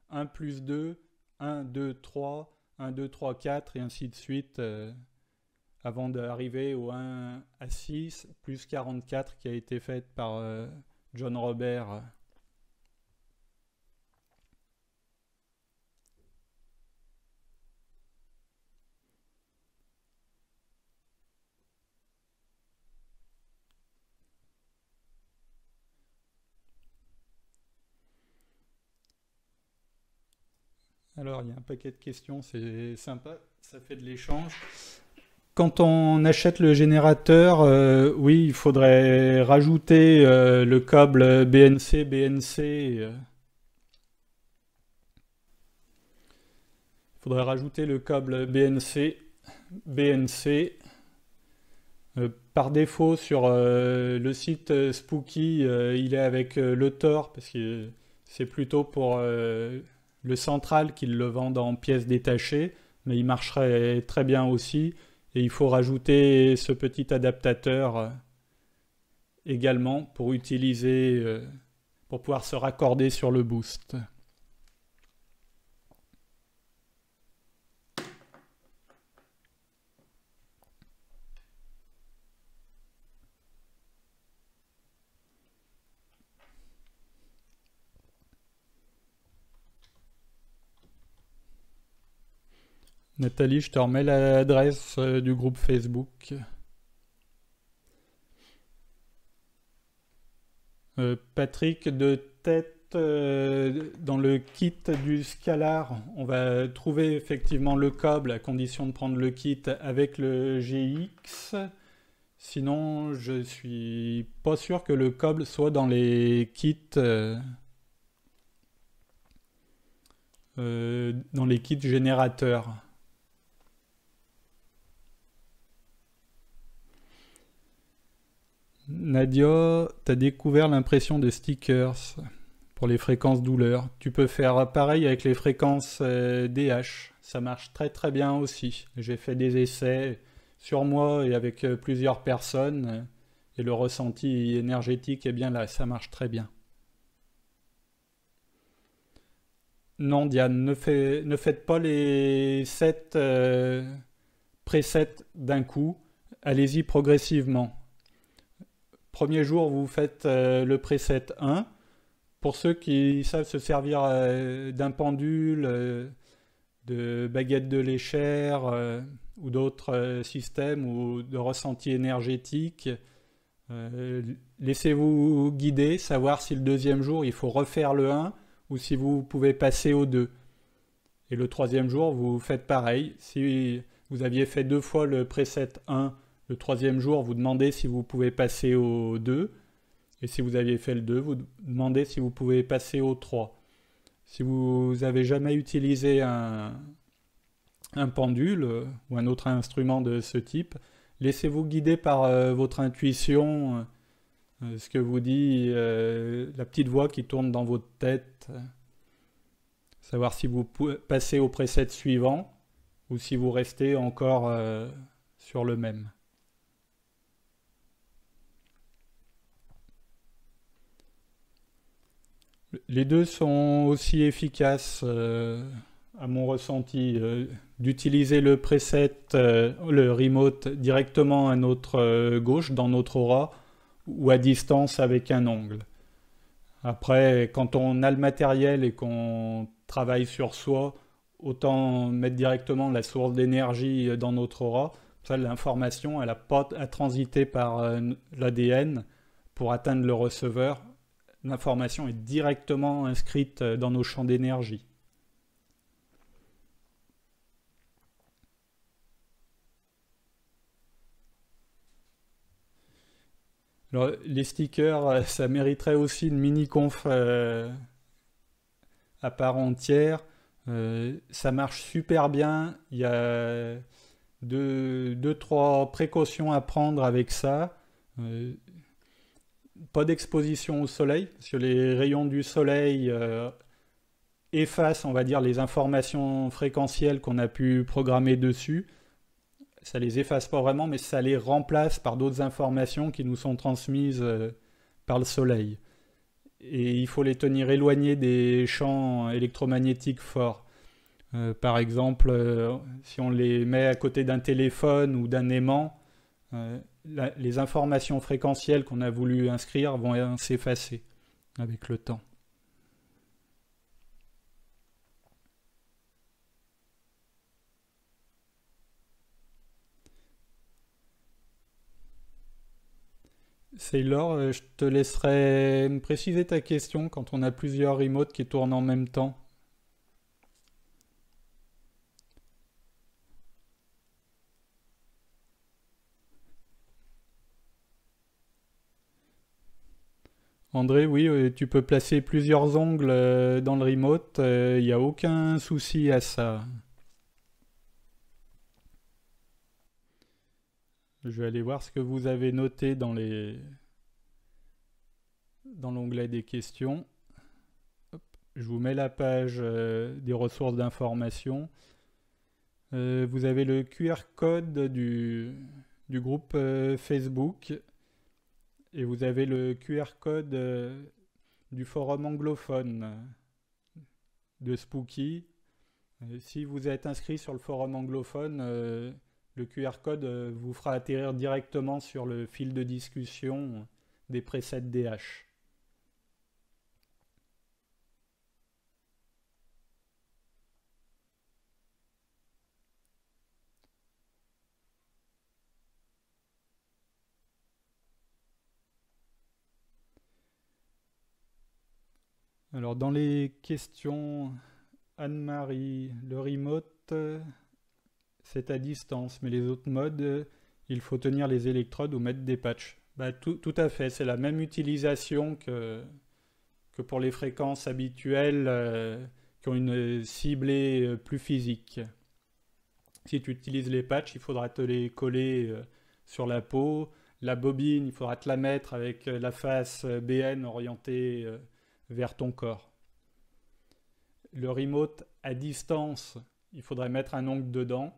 1 plus 2, 1, 2, 3, 1, 2, 3, 4 et ainsi de suite avant d'arriver au 1 à 6 plus 44 qui a été fait par John Robert. Alors, il y a un paquet de questions, c'est sympa, ça fait de l'échange. Quand on achète le générateur, oui, il faudrait rajouter le câble BNC. Il faudrait rajouter le câble BNC. Par défaut, sur le site Spooky, il est avec le Tor, parce que c'est plutôt pour le central qu'ils le vendent en pièces détachées, mais il marcherait très bien aussi. Et il faut rajouter ce petit adaptateur également pour utiliser, pour pouvoir se raccorder sur le boost. Nathalie, je te remets l'adresse du groupe Facebook. Patrick, de tête, dans le kit du Scalar, on va trouver effectivement le câble à condition de prendre le kit avec le GX. Sinon, je suis pas sûr que le câble soit dans les kits, dans les kits générateurs. Nadia, tu as découvert l'impression de stickers pour les fréquences douleur. Tu peux faire pareil avec les fréquences DH. Ça marche très très bien aussi. J'ai fait des essais sur moi et avec plusieurs personnes et le ressenti énergétique est bien là. Ça marche très bien. Non, Diane, ne faites pas les 7 presets d'un coup. Allez-y progressivement. Premier jour, vous faites le preset 1. Pour ceux qui savent se servir d'un pendule, de baguettes de léchère ou d'autres systèmes ou de ressenti énergétique, laissez-vous guider, savoir si le deuxième jour il faut refaire le 1 ou si vous pouvez passer au 2. Et le troisième jour, vous faites pareil. Si vous aviez fait 2 fois le preset 1, le troisième jour, vous demandez si vous pouvez passer au 2. Et si vous aviez fait le 2, vous demandez si vous pouvez passer au 3. Si vous n'avez jamais utilisé un pendule ou un autre instrument de ce type, laissez-vous guider par votre intuition, ce que vous dit la petite voix qui tourne dans votre tête. Savoir si vous passez au preset suivant ou si vous restez encore sur le même. Les deux sont aussi efficaces à mon ressenti. D'utiliser le preset, le remote directement à notre gauche dans notre aura ou à distance avec un ongle. Après, quand on a le matériel et qu'on travaille sur soi, autant mettre directement la source d'énergie dans notre aura. Ça, l'information, elle n'a pas à transiter par l'ADN pour atteindre le receveur. L'information est directement inscrite dans nos champs d'énergie. Alors, les stickers, ça mériterait aussi une mini-conf à part entière. Ça marche super bien. Il y a deux, trois précautions à prendre avec ça. pas d'exposition au soleil, parce que les rayons du soleil effacent, on va dire, les informations fréquentielles qu'on a pu programmer dessus. Ça les efface pas vraiment, mais ça les remplace par d'autres informations qui nous sont transmises par le soleil. Et il faut les tenir éloignés des champs électromagnétiques forts. Par exemple, si on les met à côté d'un téléphone ou d'un aimant, les informations fréquentielles qu'on a voulu inscrire vont s'effacer avec le temps. Sailor, je te laisserai me préciser ta question quand on a plusieurs remotes qui tournent en même temps. André, oui, tu peux placer plusieurs ongles dans le remote, il n'y a aucun souci à ça. Je vais aller voir ce que vous avez noté dans l'onglet des questions. Hop, je vous mets la page des ressources d'information. Vous avez le QR code du groupe Facebook et vous avez le QR code du forum anglophone de Spooky. Si vous êtes inscrit sur le forum anglophone, le QR code vous fera atterrir directement sur le fil de discussion des presets DH. Alors dans les questions, Anne-Marie, le remote, c'est à distance, mais les autres modes, il faut tenir les électrodes ou mettre des patchs. Bah, tout à fait, c'est la même utilisation que pour les fréquences habituelles qui ont une ciblée plus physique. Si tu utilises les patchs, il faudra te les coller sur la peau. La bobine, il faudra te la mettre avec la face BN orientée vers ton corps. Le remote à distance, il faudrait mettre un ongle dedans,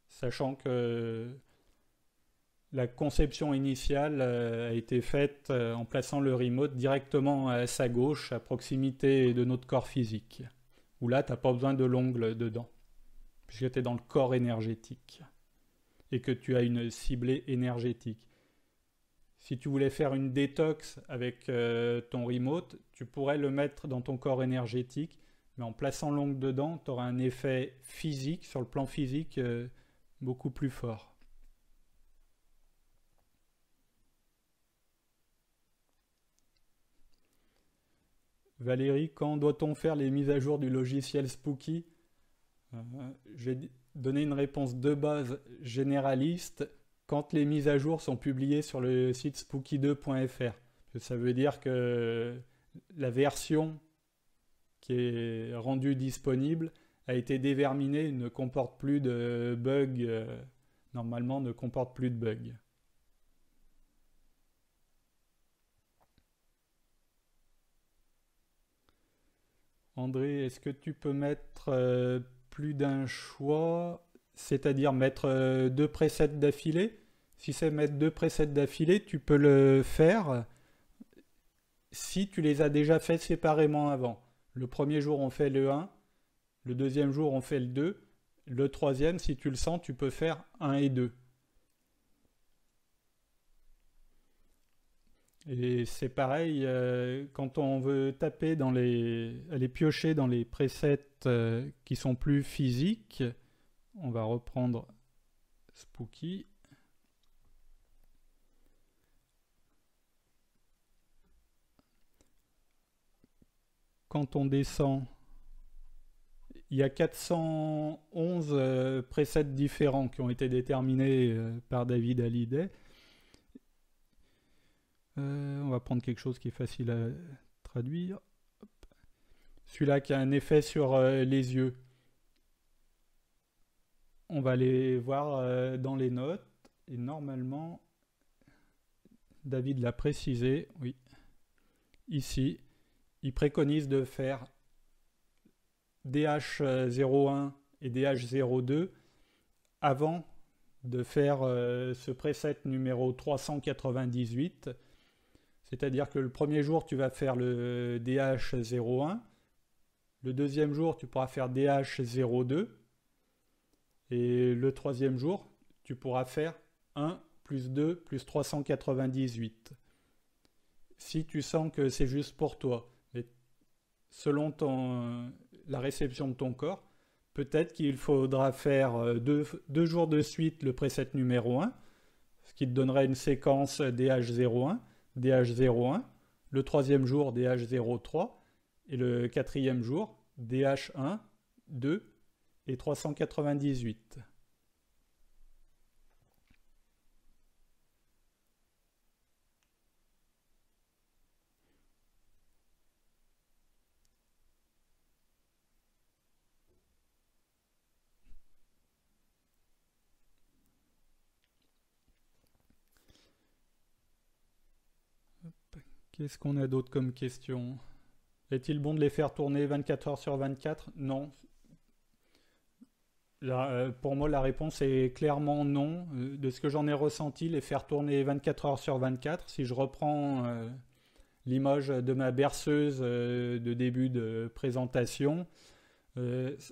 sachant que la conception initiale a été faite en plaçant le remote directement à sa gauche, à proximité de notre corps physique. Où là, tu n'as pas besoin de l'ongle dedans, puisque tu es dans le corps énergétique et que tu as une ciblée énergétique. Si tu voulais faire une détox avec ton remote, tu pourrais le mettre dans ton corps énergétique, mais en plaçant l'ongle dedans, tu auras un effet physique, sur le plan physique, beaucoup plus fort. Valérie, quand doit-on faire les mises à jour du logiciel Spooky? Euh, je vais donner une réponse de base généraliste quand les mises à jour sont publiées sur le site spooky2.fr. Ça veut dire que la version qui est rendue disponible a été déverminée, ne comporte plus de bugs, normalement ne comporte plus de bugs. André, est-ce que tu peux mettre plus d'un choix, c'est-à-dire mettre deux presets d'affilée? Si c'est mettre deux presets d'affilée, tu peux le faire si tu les as déjà fait séparément avant. Le premier jour, on fait le 1, le deuxième jour, on fait le 2, le troisième, si tu le sens, tu peux faire 1 et 2. Et c'est pareil, quand on veut taper aller piocher dans les presets qui sont plus physiques, on va reprendre Spooky. Quand on descend, il y a 411 presets différents qui ont été déterminés par David Hallyday. On va prendre quelque chose qui est facile à traduire. Celui-là qui a un effet sur les yeux. On va aller voir dans les notes. Et normalement, David l'a précisé, oui. Ici, il préconise de faire DH01 et DH02 avant de faire ce preset numéro 398. C'est-à-dire que le premier jour, tu vas faire le DH01. Le deuxième jour, tu pourras faire DH02. Et le troisième jour, tu pourras faire 1 plus 2 plus 398. Si tu sens que c'est juste pour toi, mais selon la réception de ton corps, peut-être qu'il faudra faire deux jours de suite le preset numéro 1, ce qui te donnerait une séquence DH01, DH01, le troisième jour DH03, et le quatrième jour DH1, 2 et 398. Qu'est-ce qu'on a d'autre comme question? Est-il bon de les faire tourner 24 heures sur 24? Non. Pour moi, la réponse est clairement non. De ce que j'en ai ressenti, les faire tourner 24 heures sur 24, si je reprends l'image de ma berceuse de début de présentation,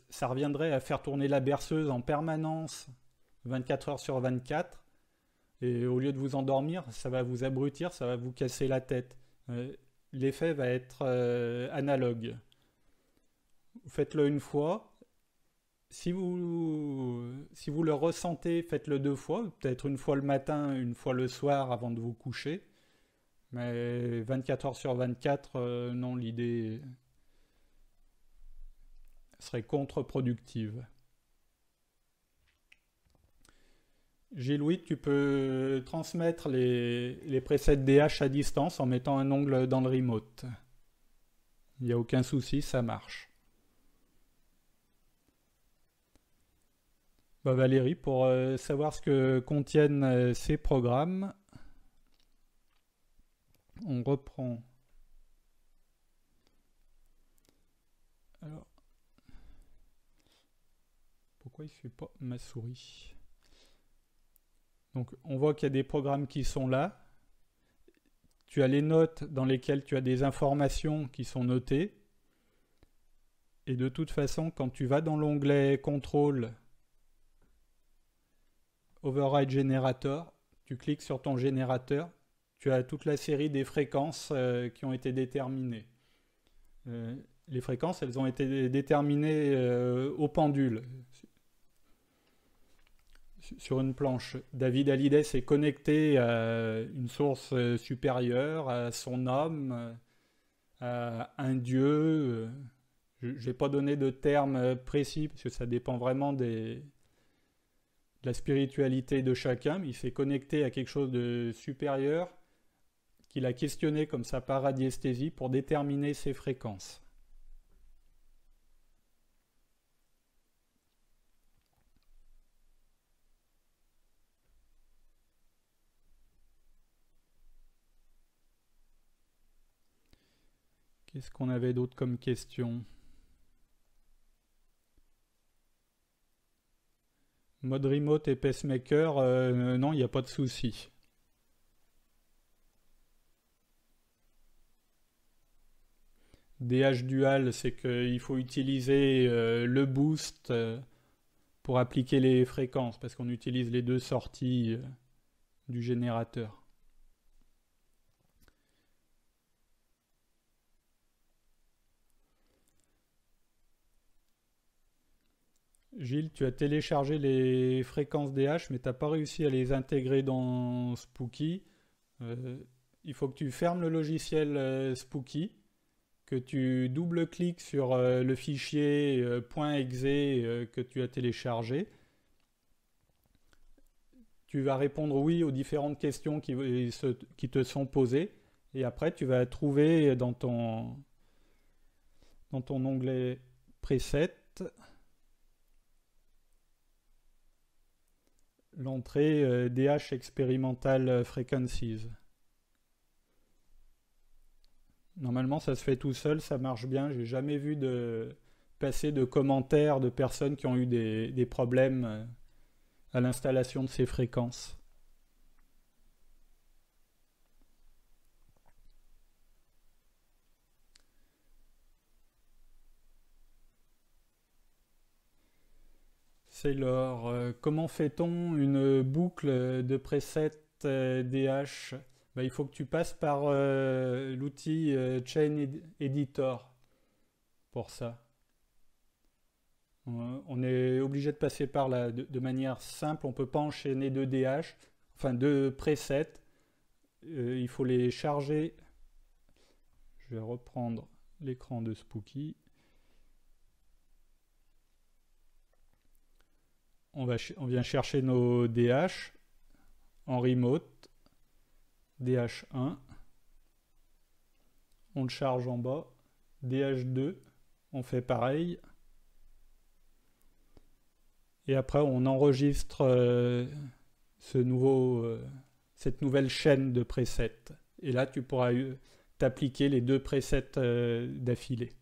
ça reviendrait à faire tourner la berceuse en permanence 24 heures sur 24. Et au lieu de vous endormir, ça va vous abrutir, ça va vous casser la tête. L'effet va être analogue. Faites-le une fois. Si vous le ressentez, faites-le deux fois. Peut-être une fois le matin, une fois le soir avant de vous coucher. Mais 24 heures sur 24, non, l'idée serait contre-productive. Gilles-Louis, tu peux transmettre les presets DH à distance en mettant un ongle dans le remote. Il n'y a aucun souci, ça marche. Bah Valérie, pour savoir ce que contiennent ces programmes, on reprend. Alors, pourquoi il ne suit pas ma souris? Donc on voit qu'il y a des programmes qui sont là. Tu as les notes dans lesquelles tu as des informations qui sont notées. Et de toute façon, quand tu vas dans l'onglet Contrôle, Override Generator, tu cliques sur ton générateur, tu as toute la série des fréquences qui ont été déterminées. Les fréquences, elles ont été déterminées au pendule. Sur une planche. David Hallyday s'est connecté à une source supérieure, à son homme, à un dieu. Je n'ai pas donné de terme précis parce que ça dépend vraiment de la spiritualité de chacun, mais il s'est connecté à quelque chose de supérieur qu'il a questionné comme sa paradiesthésie pour déterminer ses fréquences. Qu'est-ce qu'on avait d'autre comme question? Mode remote et pacemaker, non, il n'y a pas de souci. DH dual, c'est qu'il faut utiliser le boost pour appliquer les fréquences, parce qu'on utilise les deux sorties du générateur. Gilles, tu as téléchargé les fréquences DH, mais tu n'as pas réussi à les intégrer dans Spooky. Il faut que tu fermes le logiciel Spooky, que tu double-cliques sur le fichier .exe que tu as téléchargé. Tu vas répondre oui aux différentes questions qui te sont posées. Et après, tu vas trouver dans ton onglet Preset l'entrée DH Experimental Frequencies. Normalement, ça se fait tout seul, ça marche bien. J'ai jamais vu passer de commentaires de personnes qui ont eu des problèmes à l'installation de ces fréquences. Sailor, comment fait-on une boucle de preset DH? Bah, il faut que tu passes par l'outil Editor pour ça. On est obligé de passer par là de manière simple. On ne peut pas enchaîner deux DH, enfin deux presets. Il faut les charger. Je vais reprendre l'écran de Spooky. On vient chercher nos DH en remote. DH1. On le charge en bas. DH2. On fait pareil. Et après, on enregistre cette nouvelle chaîne de presets. Et là, tu pourras t'appliquer les deux presets d'affilée.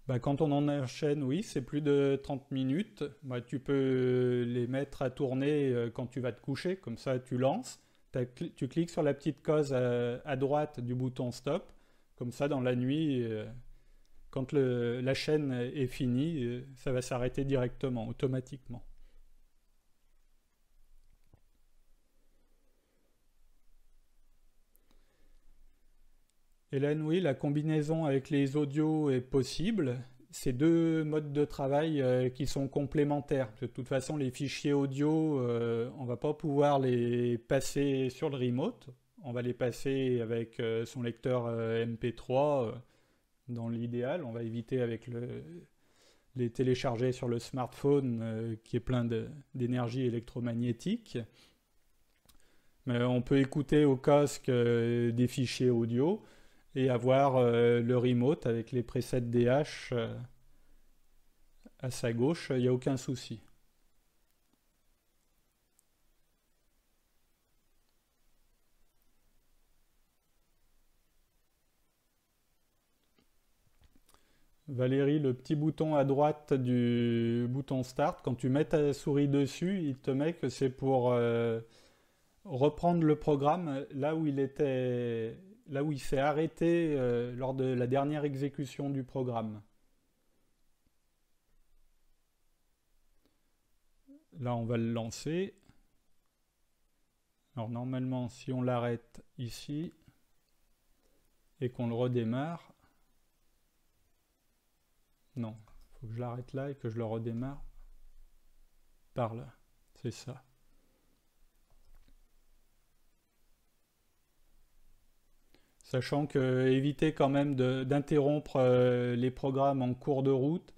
Bah, quand on en enchaîne, oui, c'est plus de 30 minutes. Bah, tu peux les mettre à tourner quand tu vas te coucher, comme ça tu lances. Tu cliques sur la petite case à droite du bouton stop. Comme ça, dans la nuit, quand la chaîne est finie, ça va s'arrêter directement, automatiquement. Hélène, oui, la combinaison avec les audios est possible. C'est deux modes de travail qui sont complémentaires. De toute façon, les fichiers audio, on va pas pouvoir les passer sur le remote. On va les passer avec son lecteur MP3 dans l'idéal. On va éviter avec les télécharger sur le smartphone qui est plein d'énergie électromagnétique. Mais on peut écouter au casque des fichiers audio et avoir le remote avec les presets DH à sa gauche, il n'y a aucun souci. Valérie, le petit bouton à droite du bouton Start, quand tu mets ta souris dessus, il te met que c'est pour reprendre le programme là où il s'est arrêté lors de la dernière exécution du programme. Là, on va le lancer. Alors normalement, si on l'arrête ici et qu'on le redémarre, non, il faut que je l'arrête là et que je le redémarre par là. C'est ça. Sachant que éviter quand même d'interrompre les programmes en cours de route,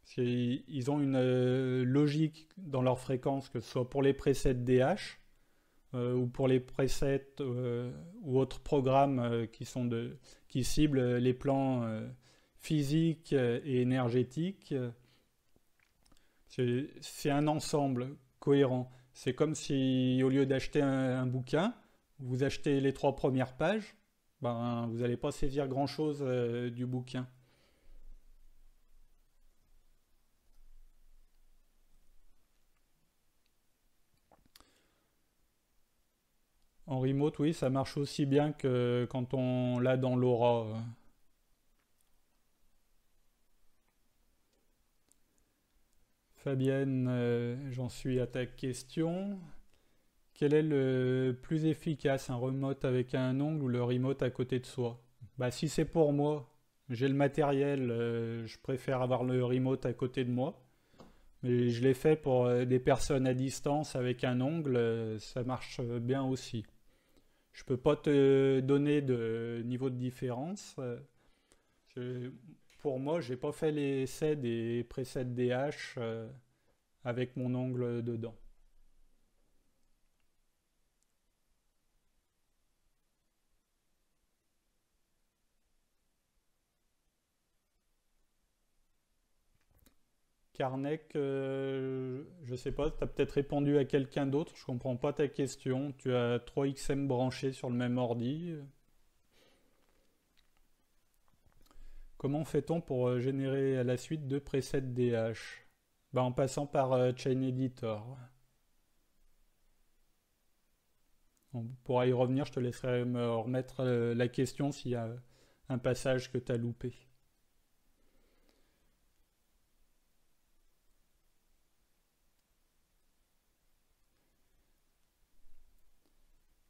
parce qu'ils ont une logique dans leur fréquence, que ce soit pour les presets DH ou pour les presets ou autres programmes qui ciblent les plans physiques et énergétiques. C'est un ensemble cohérent. C'est comme si au lieu d'acheter un bouquin, vous achetez les trois premières pages, ben, vous n'allez pas saisir grand-chose du bouquin. En remote, oui, ça marche aussi bien que quand on l'a dans l'aura. Fabienne, j'en suis à ta question. Quel est le plus efficace, un remote avec un ongle ou le remote à côté de soi? Bah, si c'est pour moi, j'ai le matériel, je préfère avoir le remote à côté de moi. Mais je l'ai fait pour des personnes à distance avec un ongle, ça marche bien aussi. Je peux pas te donner de niveau de différence. Je- pour moi, j'ai pas fait l'essai des presets DH avec mon ongle dedans. Karnek, je sais pas, tu as peut-être répondu à quelqu'un d'autre, je comprends pas ta question. Tu as 3 XM branchés sur le même ordi. Comment fait-on pour générer à la suite 2 presets DH? Ben, en passant par Chain Editor. On pourra y revenir, je te laisserai me remettre la question s'il y a un passage que tu as loupé.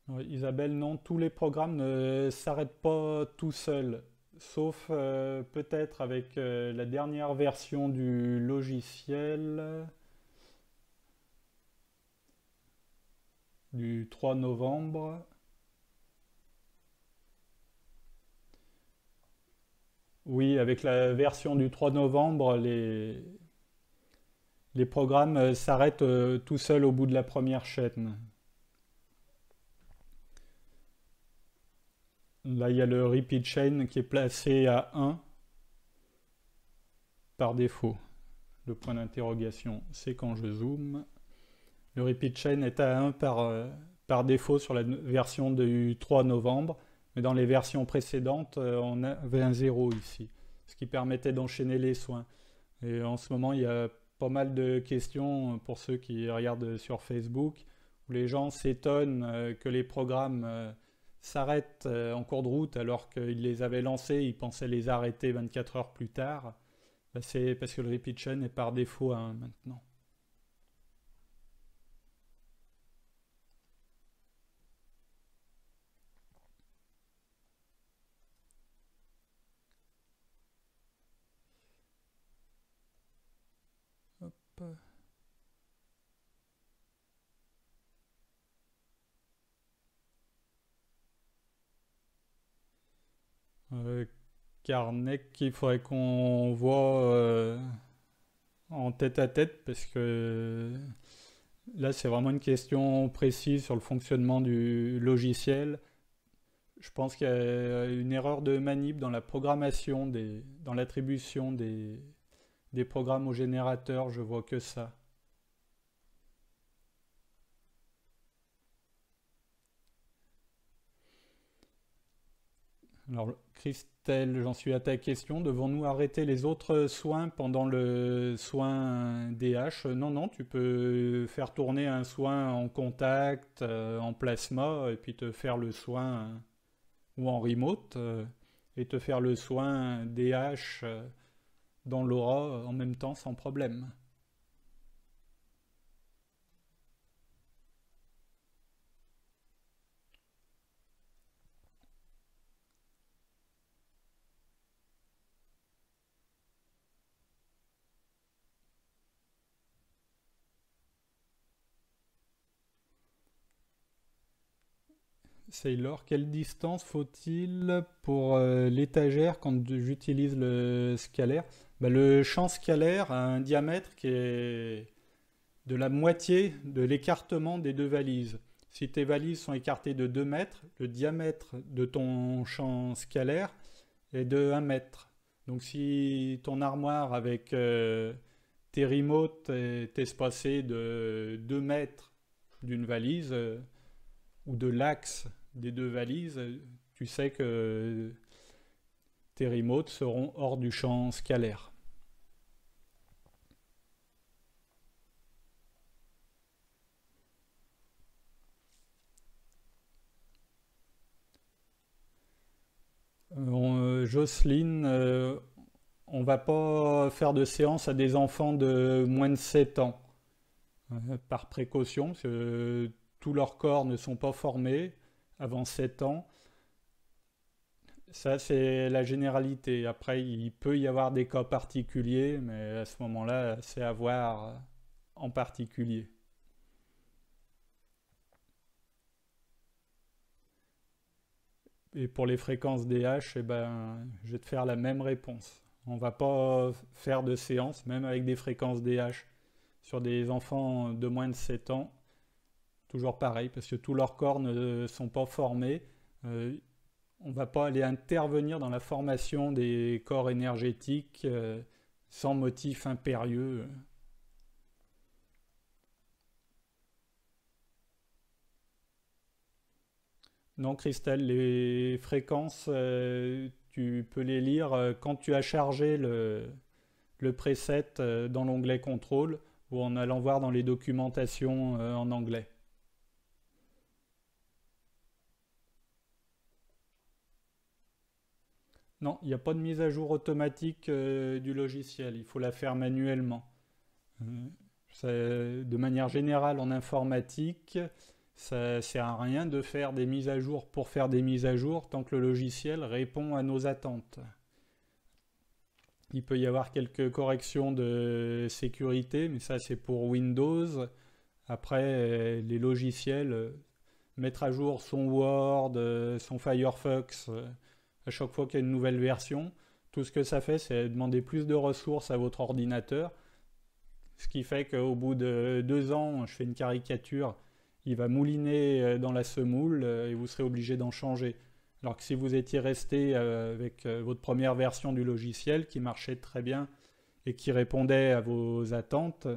Ouais, Isabelle, non, tous les programmes ne s'arrêtent pas tout seuls, sauf peut-être avec la dernière version du logiciel du 3 novembre. Oui, avec la version du 3 novembre, les programmes s'arrêtent tout seuls au bout de la première chaîne. Là, il y a le repeat chain qui est placé à 1 par défaut. Le point d'interrogation, c'est quand je zoome. Le repeat chain est à 1 par défaut sur la version du 3 novembre, mais dans les versions précédentes, on avait un 0 ici, ce qui permettait d'enchaîner les soins. Et en ce moment, il y a pas mal de questions pour ceux qui regardent sur Facebook, où les gens s'étonnent que les programmes s'arrêtent en cours de route alors qu'ils les avaient lancés, ils pensaient les arrêter 24 heures plus tard. Ben, c'est parce que le repeat chain est par défaut à 1 maintenant. Hop. Euh, Karnek, il faudrait qu'on voit en tête à tête parce que là c'est vraiment une question précise sur le fonctionnement du logiciel. Je pense qu'il y a une erreur de manip dans la programmation, dans l'attribution des programmes au générateur, je vois que ça. Alors, Christelle, j'en suis à ta question. Devons-nous arrêter les autres soins pendant le soin DH? Non, non, tu peux faire tourner un soin en contact, en plasma, et puis te faire le soin ou en remote, et te faire le soin DH dans l'aura en même temps sans problème. Sailor, quelle distance faut-il pour l'étagère quand j'utilise le scalaire? Bah, le champ scalaire a un diamètre qui est de la moitié de l'écartement des 2 valises. Si tes valises sont écartées de 2 mètres, le diamètre de ton champ scalaire est de 1 mètre. Donc si ton armoire avec tes remotes est espacée de 2 mètres d'une valise, ou de l'axe des 2 valises, tu sais que tes remotes seront hors du champ scalaire. Jocelyne, on va pas faire de séance à des enfants de moins de 7 ans, par précaution, parce que tous leurs corps ne sont pas formés avant 7 ans. Ça, c'est la généralité. Après, il peut y avoir des cas particuliers, mais à ce moment-là, c'est à voir en particulier. Et pour les fréquences DH, eh ben, je vais te faire la même réponse. On va pas faire de séance, même avec des fréquences DH, sur des enfants de moins de 7 ans. Toujours pareil, parce que tous leurs corps ne sont pas formés. Euh, on ne va pas aller intervenir dans la formation des corps énergétiques sans motif impérieux. Non, Christelle, les fréquences, tu peux les lire quand tu as chargé le preset dans l'onglet contrôle ou en allant voir dans les documentations en anglais. Non, il n'y a pas de mise à jour automatique du logiciel, il faut la faire manuellement. Euh, de manière générale en informatique, ça sert à rien de faire des mises à jour pour faire des mises à jour tant que le logiciel répond à nos attentes. Il peut y avoir quelques corrections de sécurité, mais ça c'est pour Windows. Après, les logiciels, mettre à jour son Word, son Firefox, à chaque fois qu'il y a une nouvelle version, tout ce que ça fait, c'est demander plus de ressources à votre ordinateur. Ce qui fait qu'au bout de 2 ans, je fais une caricature, il va mouliner dans la semoule et vous serez obligé d'en changer. Alors que si vous étiez resté avec votre première version du logiciel qui marchait très bien et qui répondait à vos attentes,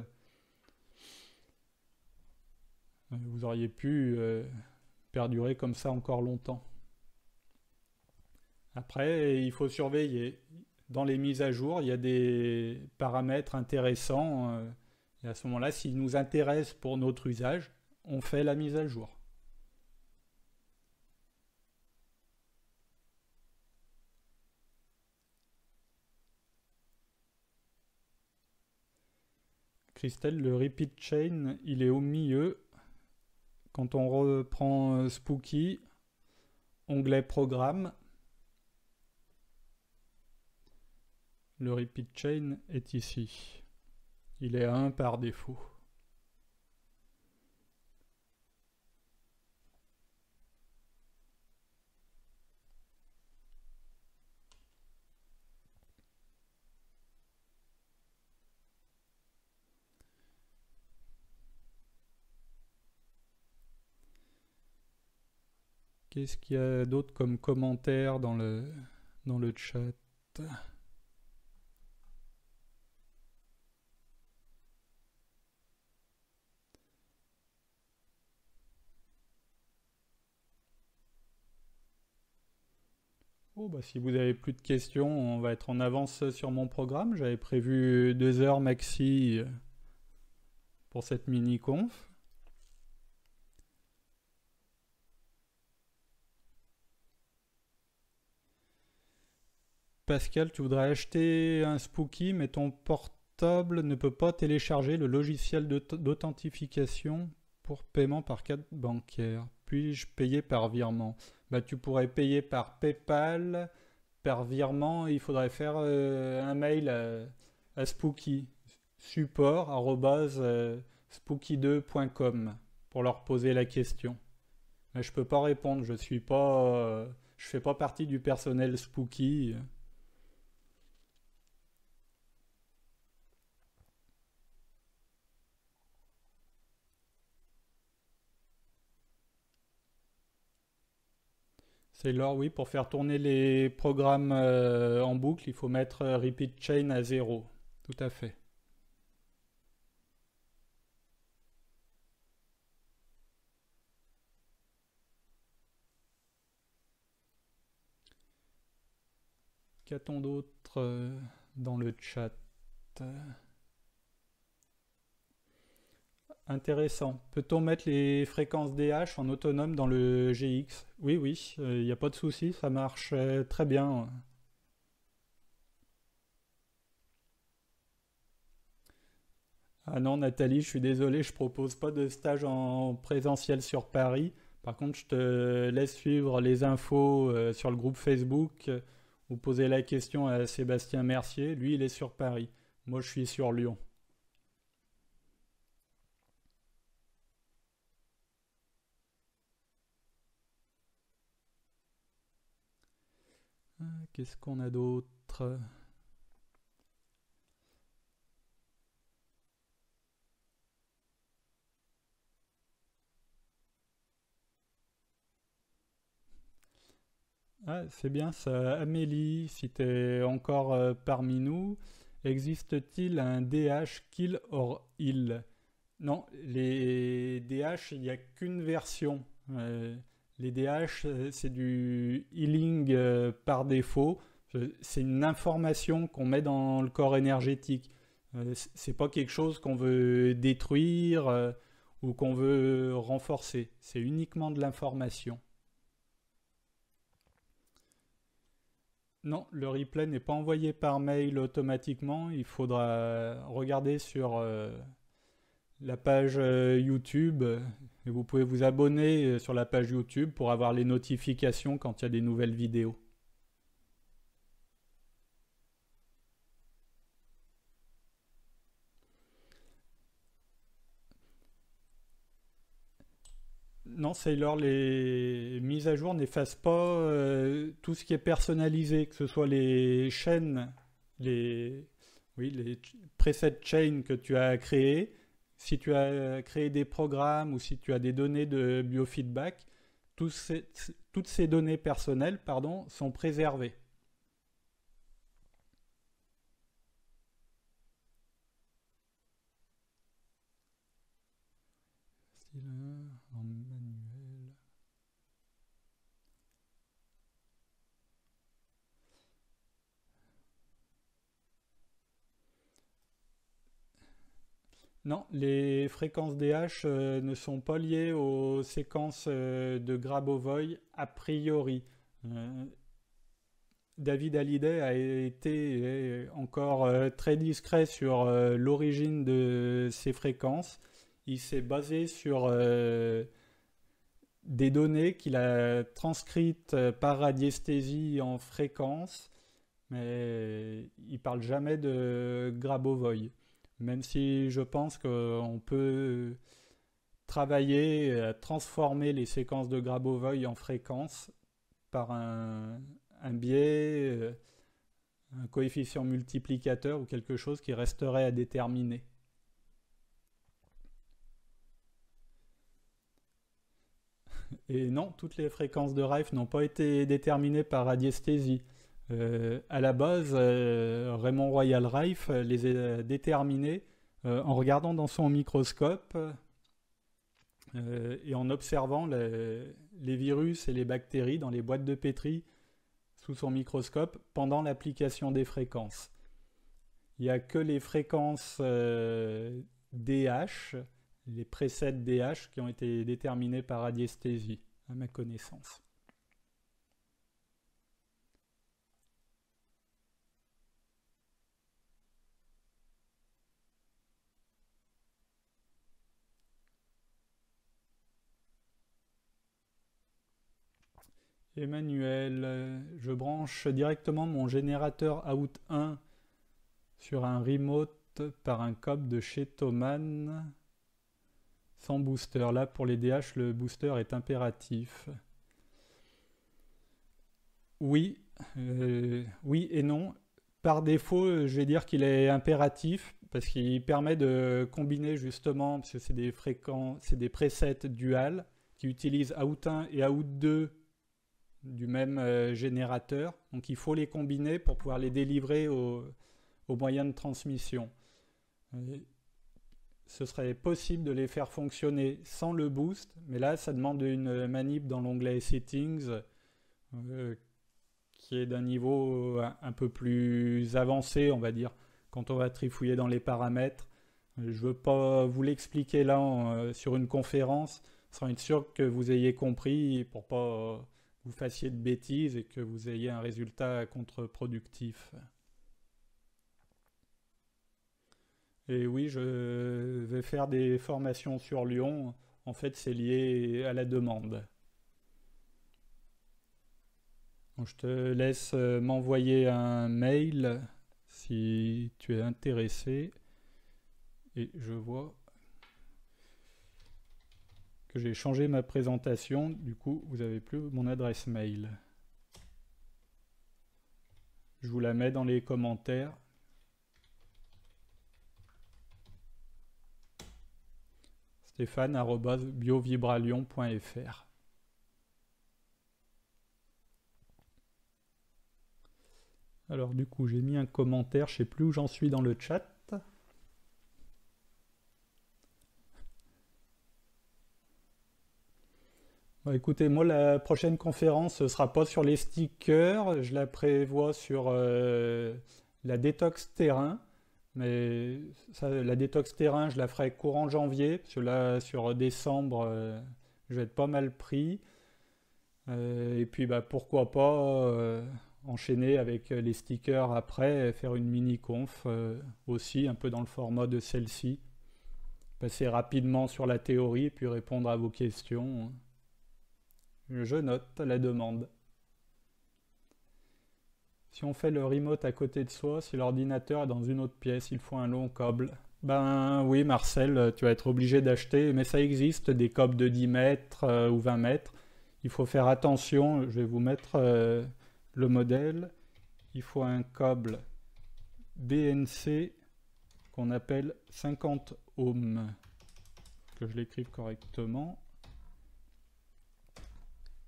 vous auriez pu perdurer comme ça encore longtemps. Après, il faut surveiller. Dans les mises à jour, il y a des paramètres intéressants. Et à ce moment-là, s'ils nous intéressent pour notre usage, on fait la mise à jour. Christelle, le repeat chain, il est au milieu. Quand on reprend Spooky, onglet programme, le repeat chain est ici. Il est à 1 par défaut. Qu'est-ce qu'il y a d'autre comme commentaire dans le chat? Oh, bah, si vous avez plus de questions, on va être en avance sur mon programme. J'avais prévu 2 heures maxi pour cette mini-conf. Pascal, tu voudrais acheter un Spooky, mais ton portable ne peut pas télécharger le logiciel d'authentification pour paiement par carte bancaire. Puis-je payer par virement? Bah, tu pourrais payer par PayPal, par virement. Il faudrait faire un mail à Spooky, support@spooky2.com pour leur poser la question. Mais je peux pas répondre, je fais pas partie du personnel Spooky. C'est l'or, oui, pour faire tourner les programmes en boucle, il faut mettre repeat chain à 0. Tout à fait. Qu'a-t-on d'autre dans le chat? Intéressant. Peut-on mettre les fréquences DH en autonome dans le GX? Oui, oui, il n'y a pas de souci, ça marche très bien. Ah non, Nathalie, je suis désolé, je propose pas de stage en présentiel sur Paris. Par contre, je te laisse suivre les infos sur le groupe Facebook ou poser la question à Sébastien Mercier. Lui, il est sur Paris. Moi, je suis sur Lyon. Qu'est-ce qu'on a d'autre? Ah, c'est bien ça. Amélie, si tu es encore parmi nous. Existe-t-il un DH kill or heal? Non, les DH, il n'y a qu'une version. Les DH, c'est du healing par défaut. C'est une information qu'on met dans le corps énergétique. C'est pas quelque chose qu'on veut détruire ou qu'on veut renforcer. C'est uniquement de l'information. Non, le replay n'est pas envoyé par mail automatiquement. Il faudra regarder sur la page YouTube et vous pouvez vous abonner sur la page YouTube pour avoir les notifications quand il y a des nouvelles vidéos. Non, Sailor, les mises à jour n'effacent pas tout ce qui est personnalisé, que ce soit les chaînes, les, oui, les preset chains que tu as créés. Si tu as créé des programmes ou si tu as des données de biofeedback, toutes ces données personnelles, pardon, sont préservées. Style en manuel. Non, les fréquences DH ne sont pas liées aux séquences de Grabovoi a priori. Euh, David Hallyday a été encore très discret sur l'origine de ces fréquences. Il s'est basé sur des données qu'il a transcrites par radiesthésie en fréquences, mais il parle jamais de Grabovoi. Même si je pense qu'on peut travailler à transformer les séquences de Grabovoi en fréquences par un biais, un coefficient multiplicateur ou quelque chose qui resterait à déterminer. Et non, toutes les fréquences de Rife n'ont pas été déterminées par radiesthésie. À la base, Raymond Royal Rife les a déterminées en regardant dans son microscope et en observant les virus et les bactéries dans les boîtes de pétri sous son microscope pendant l'application des fréquences. Il n'y a que les fréquences DH, les presets DH qui ont été déterminés par radiesthésie, à ma connaissance. Emmanuel, je branche directement mon générateur Out 1 sur un remote par un câble de chez Thomann sans booster. Là, pour les DH, le booster est impératif. Oui, oui et non. Par défaut, je vais dire qu'il est impératif parce qu'il permet de combiner justement, parce que c'est des fréquences, c'est des presets dual qui utilisent Out 1 et Out 2 du même générateur. Donc il faut les combiner pour pouvoir les délivrer au moyen de transmission. Ce serait possible de les faire fonctionner sans le boost, mais là ça demande une manip dans l'onglet Settings qui est d'un niveau un peu plus avancé, on va dire, quand on va trifouiller dans les paramètres. Je ne veux pas vous l'expliquer là sur une conférence, sans être sûr que vous ayez compris pour pas vous fassiez de bêtises et que vous ayez un résultat contre-productif. Et oui, je vais faire des formations sur Lyon. En fait, c'est lié à la demande. Donc, je te laisse m'envoyer un mail si tu es intéressé. Et je vois que j'ai changé ma présentation. Du coup, vous n'avez plus mon adresse mail. Je vous la mets dans les commentaires. stéphane@biovibralion.fr. Alors du coup, j'ai mis un commentaire, je sais plus où j'en suis dans le chat. Bah, écoutez, moi la prochaine conférence ce sera pas sur les stickers, je la prévois sur la détox terrain. Mais ça, la détox terrain, je la ferai courant janvier, parce que là sur décembre, je vais être pas mal pris. Et puis bah, pourquoi pas enchaîner avec les stickers après, et faire une mini conf aussi, un peu dans le format de celle-ci. Passer rapidement sur la théorie, puis répondre à vos questions. Je note la demande. Si on fait le remote à côté de soi, si l'ordinateur est dans une autre pièce, il faut un long câble. Ben oui, Marcel, tu vas être obligé d'acheter, mais ça existe des câbles de 10 mètres ou 20 mètres. Il faut faire attention, je vais vous mettre le modèle. Il faut un câble BNC qu'on appelle 50 ohms. Que je l'écrive correctement.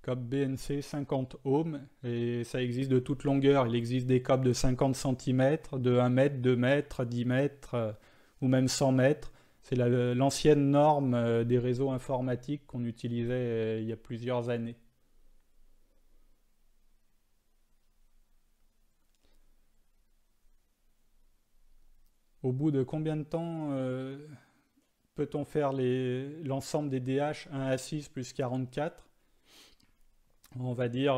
Câble BNC 50 ohms, et ça existe de toute longueur. Il existe des câbles de 50 cm, de 1 mètre, 2 mètres, 10 mètres, ou même 100 mètres. C'est l'ancienne norme des réseaux informatiques qu'on utilisait il y a plusieurs années. Au bout de combien de temps peut-on faire l'ensemble des DH 1 à 6 plus 44? On va dire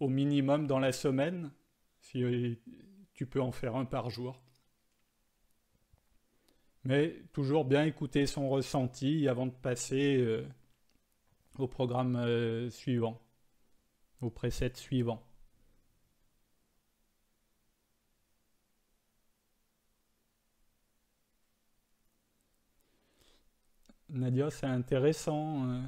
au minimum dans la semaine, si tu peux en faire un par jour. Mais toujours bien écouter son ressenti avant de passer au programme suivant, au preset suivant. Nadia, c'est intéressant.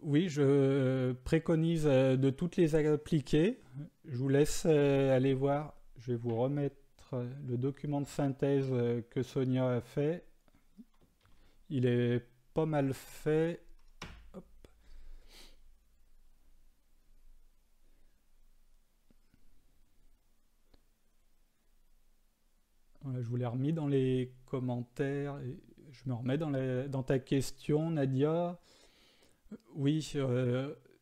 Oui, je préconise de toutes les appliquer. Je vous laisse aller voir. Je vais vous remettre le document de synthèse que Sonia a fait. Il est pas mal fait. Hop. Voilà, je vous l'ai remis dans les commentaires. Et je me remets dans ta question, Nadia. Oui,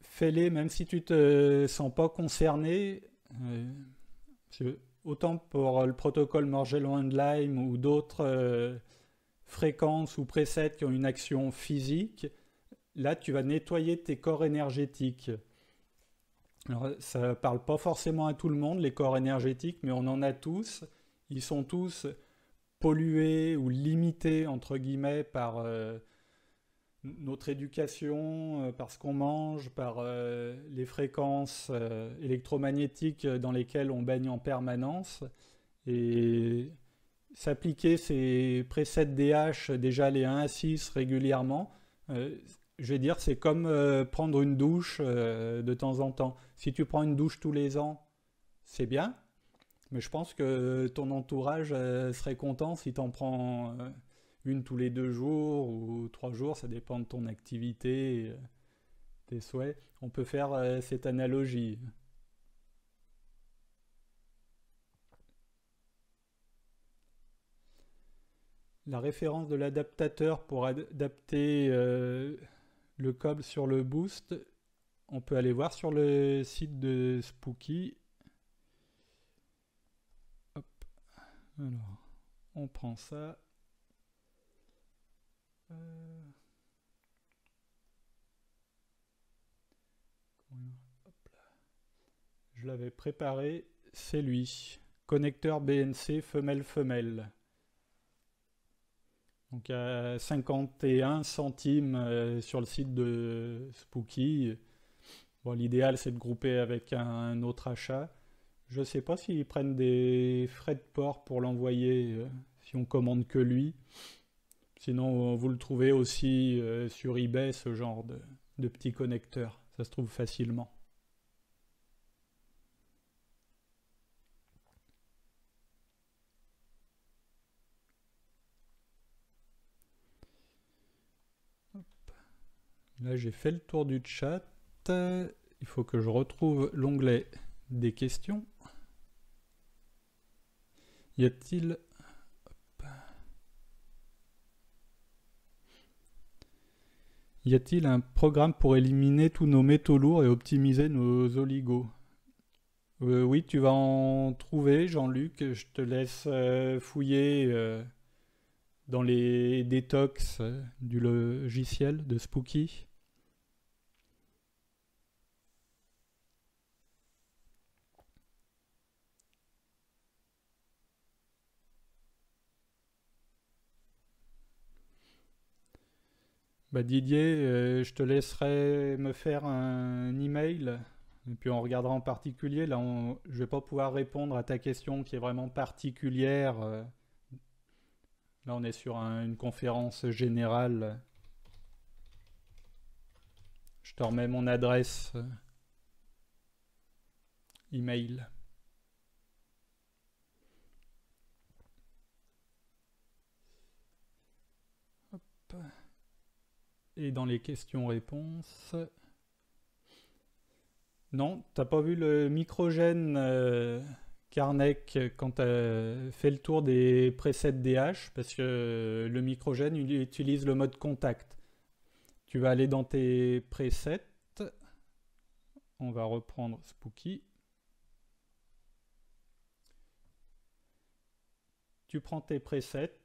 fais-les même si tu te sens pas concerné. Autant pour le protocole Morgellon-Lime ou d'autres fréquences ou presets qui ont une action physique, là tu vas nettoyer tes corps énergétiques. Alors, ça ne parle pas forcément à tout le monde, les corps énergétiques, mais on en a tous. Ils sont tous pollués ou limités, entre guillemets, par notre éducation, par ce qu'on mange, par les fréquences électromagnétiques dans lesquelles on baigne en permanence. Et s'appliquer ces presets DH, déjà les 1 à 6 régulièrement, je vais dire, c'est comme prendre une douche de temps en temps. Si tu prends une douche tous les ans, c'est bien, mais je pense que ton entourage serait content si tu en prends une tous les 2 jours ou 3 jours, ça dépend de ton activité, tes souhaits. On peut faire cette analogie. La référence de l'adaptateur pour adapter le câble sur le boost, on peut aller voir sur le site de Spooky. Hop. Alors, on prend ça. Hop là. Je l'avais préparé, c'est lui. Connecteur BNC femelle-femelle. Donc à 51 centimes sur le site de Spooky. Bon, l'idéal c'est de grouper avec un autre achat. Je ne sais pas s'ils prennent des frais de port pour l'envoyer si on commande que lui. Sinon, vous le trouvez aussi sur eBay, ce genre de petits connecteurs. Ça se trouve facilement. Là, j'ai fait le tour du chat. Il faut que je retrouve l'onglet des questions? Y a-t-il un programme pour éliminer tous nos métaux lourds et optimiser nos oligos? Oui, tu vas en trouver, Jean-Luc. Je te laisse fouiller dans les détox du logiciel de Spooky. Bah Didier, je te laisserai me faire un email et puis on regardera en particulier. Là, je vais pas pouvoir répondre à ta question qui est vraiment particulière. Là, on est sur une conférence générale. Je te remets mon adresse email. Hop. Et dans les questions-réponses. Non, t'as pas vu le microgène Karnek quand tu as fait le tour des presets DH parce que le microgène il utilise le mode contact. Tu vas aller dans tes presets. On va reprendre Spooky. Tu prends tes presets.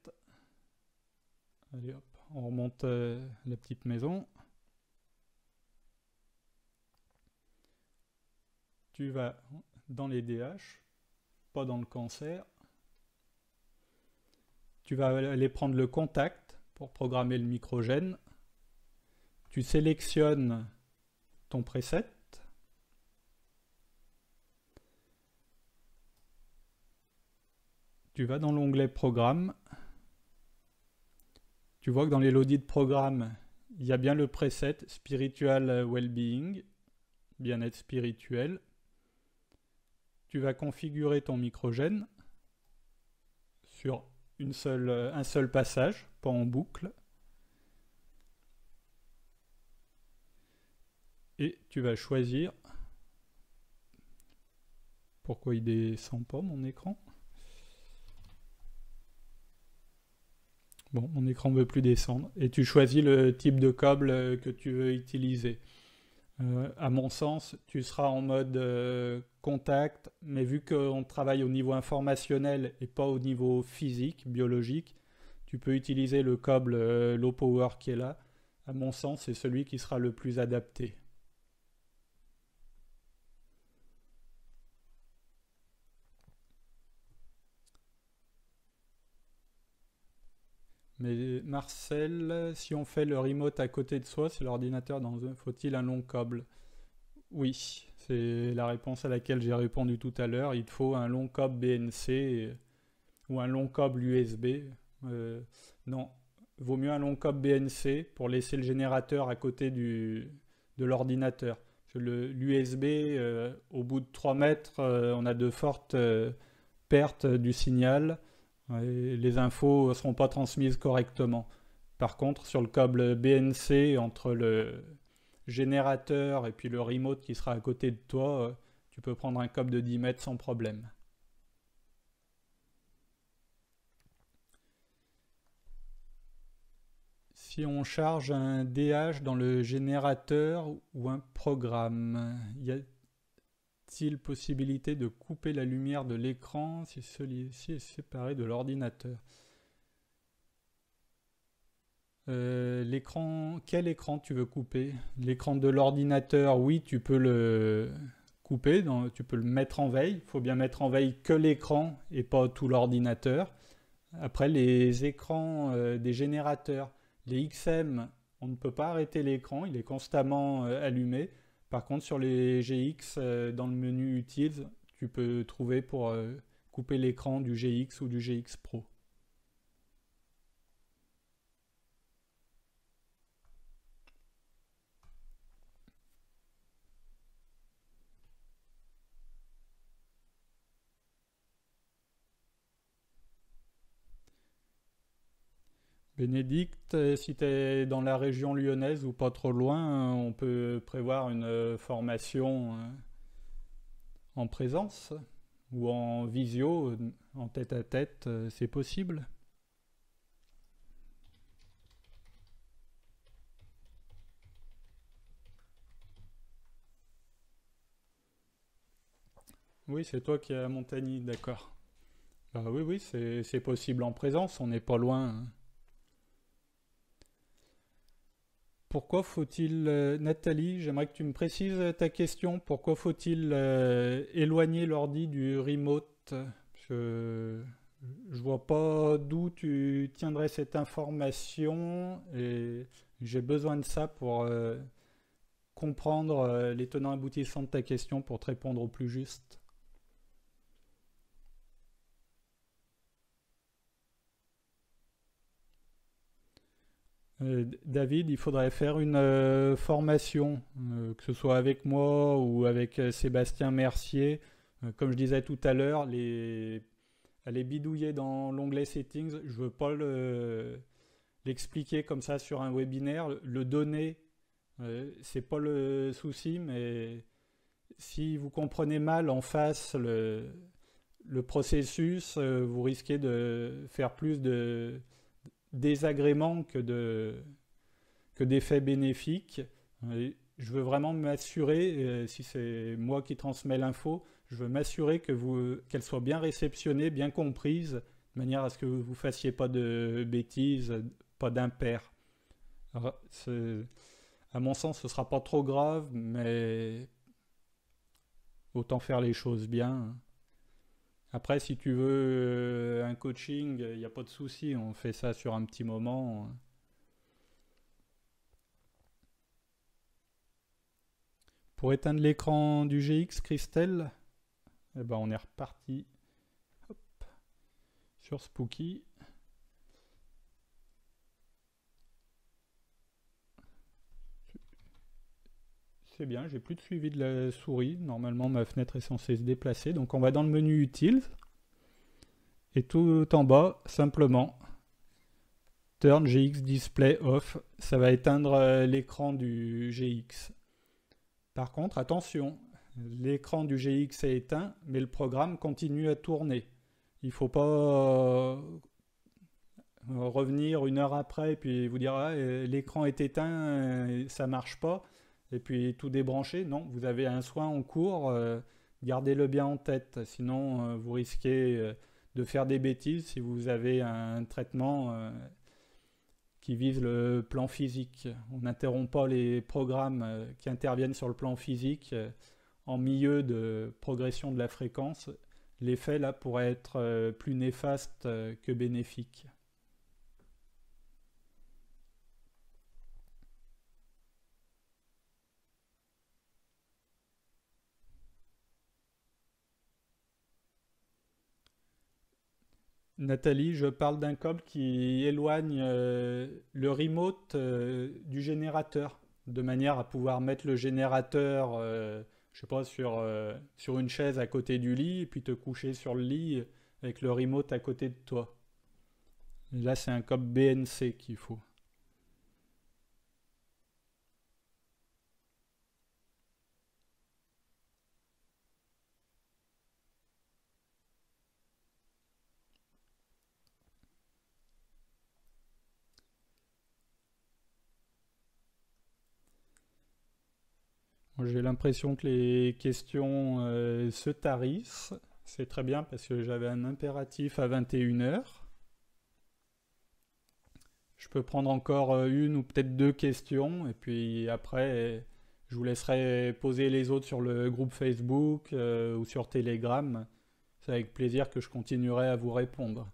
Allez hop, on remonte la petite maison. Tu vas dans les DH, pas dans le cancer. Tu vas aller prendre le contact pour programmer le microgène. Tu sélectionnes ton preset. Tu vas dans l'onglet Programme. Tu vois que dans les logis de programme, il y a bien le preset Spiritual Wellbeing, bien-être spirituel. Tu vas configurer ton microgène sur un seul passage, pas en boucle. Et tu vas choisir... Pourquoi il descend pas mon écran? Bon, mon écran ne veut plus descendre. Et tu choisis le type de câble que tu veux utiliser. À mon sens, tu seras en mode contact, mais vu qu'on travaille au niveau informationnel et pas au niveau physique, biologique, tu peux utiliser le câble low power qui est là. À mon sens, c'est celui qui sera le plus adapté. Mais Marcel, si on fait le remote à côté de soi, c'est l'ordinateur faut-il un long câble? Oui, c'est la réponse à laquelle j'ai répondu tout à l'heure. Il te faut un long câble BNC ou un long câble USB. Non, vaut mieux un long câble BNC pour laisser le générateur à côté de l'ordinateur. L'USB, au bout de 3 mètres, on a de fortes pertes du signal. Et les infos ne seront pas transmises correctement. Par contre, sur le câble BNC, entre le générateur et puis le remote qui sera à côté de toi, tu peux prendre un câble de 10 mètres sans problème. Si on charge un DH dans le générateur ou un programme, y a-t-il possibilité de couper la lumière de l'écran si celui-ci est séparé de l'ordinateur? Quel écran tu veux couper? L'écran de l'ordinateur, oui, tu peux le couper, tu peux le mettre en veille. Il faut bien mettre en veille que l'écran et pas tout l'ordinateur. Après, les écrans des générateurs, les XM, on ne peut pas arrêter l'écran, il est constamment allumé. Par contre, sur les GX, dans le menu Utils, tu peux trouver pour couper l'écran du GX ou du GX Pro. Bénédicte, si tu es dans la région lyonnaise ou pas trop loin, on peut prévoir une formation en présence ou en visio, en tête à tête, c'est possible. Oui, c'est toi qui es à Montagny, d'accord. Bah oui, oui, c'est possible en présence, on n'est pas loin, hein. Pourquoi faut-il, Nathalie, j'aimerais que tu me précises ta question. Pourquoi faut-il éloigner l'ordi du remote? Je, je vois pas d'où tu tiendrais cette information et j'ai besoin de ça pour comprendre les tenants aboutissants de ta question pour te répondre au plus juste. David, il faudrait faire une formation, que ce soit avec moi ou avec Sébastien Mercier. Comme je disais tout à l'heure, aller bidouiller dans l'onglet Settings, je veux pas l'expliquer comme ça sur un webinaire. Le donner, c'est pas le souci, mais si vous comprenez mal en face le processus, vous risquez de faire plus de désagréments que d'effets bénéfiques. Je veux vraiment m'assurer, si c'est moi qui transmets l'info, je veux m'assurer qu'elle soit bien réceptionnée, bien comprise, de manière à ce que vous ne fassiez pas de bêtises, pas d'impairs. À mon sens, ce ne sera pas trop grave, mais autant faire les choses bien. Après, si tu veux un coaching, il n'y a pas de souci, on fait ça sur un petit moment. Pour éteindre l'écran du GX, Christelle, eh ben on est reparti. Hop, sur Spooky. C'est bien, j'ai plus de suivi de la souris. Normalement, ma fenêtre est censée se déplacer. Donc, on va dans le menu utile. Et tout en bas, simplement, Turn GX Display Off. Ça va éteindre l'écran du GX. Par contre, attention, l'écran du GX est éteint, mais le programme continue à tourner. Il ne faut pas revenir une heure après et puis vous dire ah, l'écran est éteint, ça marche pas, et puis tout débrancher. Non, vous avez un soin en cours, gardez-le bien en tête, sinon vous risquez de faire des bêtises si vous avez un traitement qui vise le plan physique. On n'interrompt pas les programmes qui interviennent sur le plan physique en milieu de progression de la fréquence. L'effet là pourrait être plus néfaste que bénéfique. Nathalie, je parle d'un câble qui éloigne le remote du générateur, de manière à pouvoir mettre le générateur, je sais pas, sur une chaise à côté du lit, et puis te coucher sur le lit avec le remote à côté de toi. Là, c'est un câble BNC qu'il faut. Moi, j'ai l'impression que les questions se tarissent. C'est très bien parce que j'avais un impératif à 21 heures. Je peux prendre encore une ou peut-être deux questions et puis après, je vous laisserai poser les autres sur le groupe Facebook ou sur Telegram. C'est avec plaisir que je continuerai à vous répondre.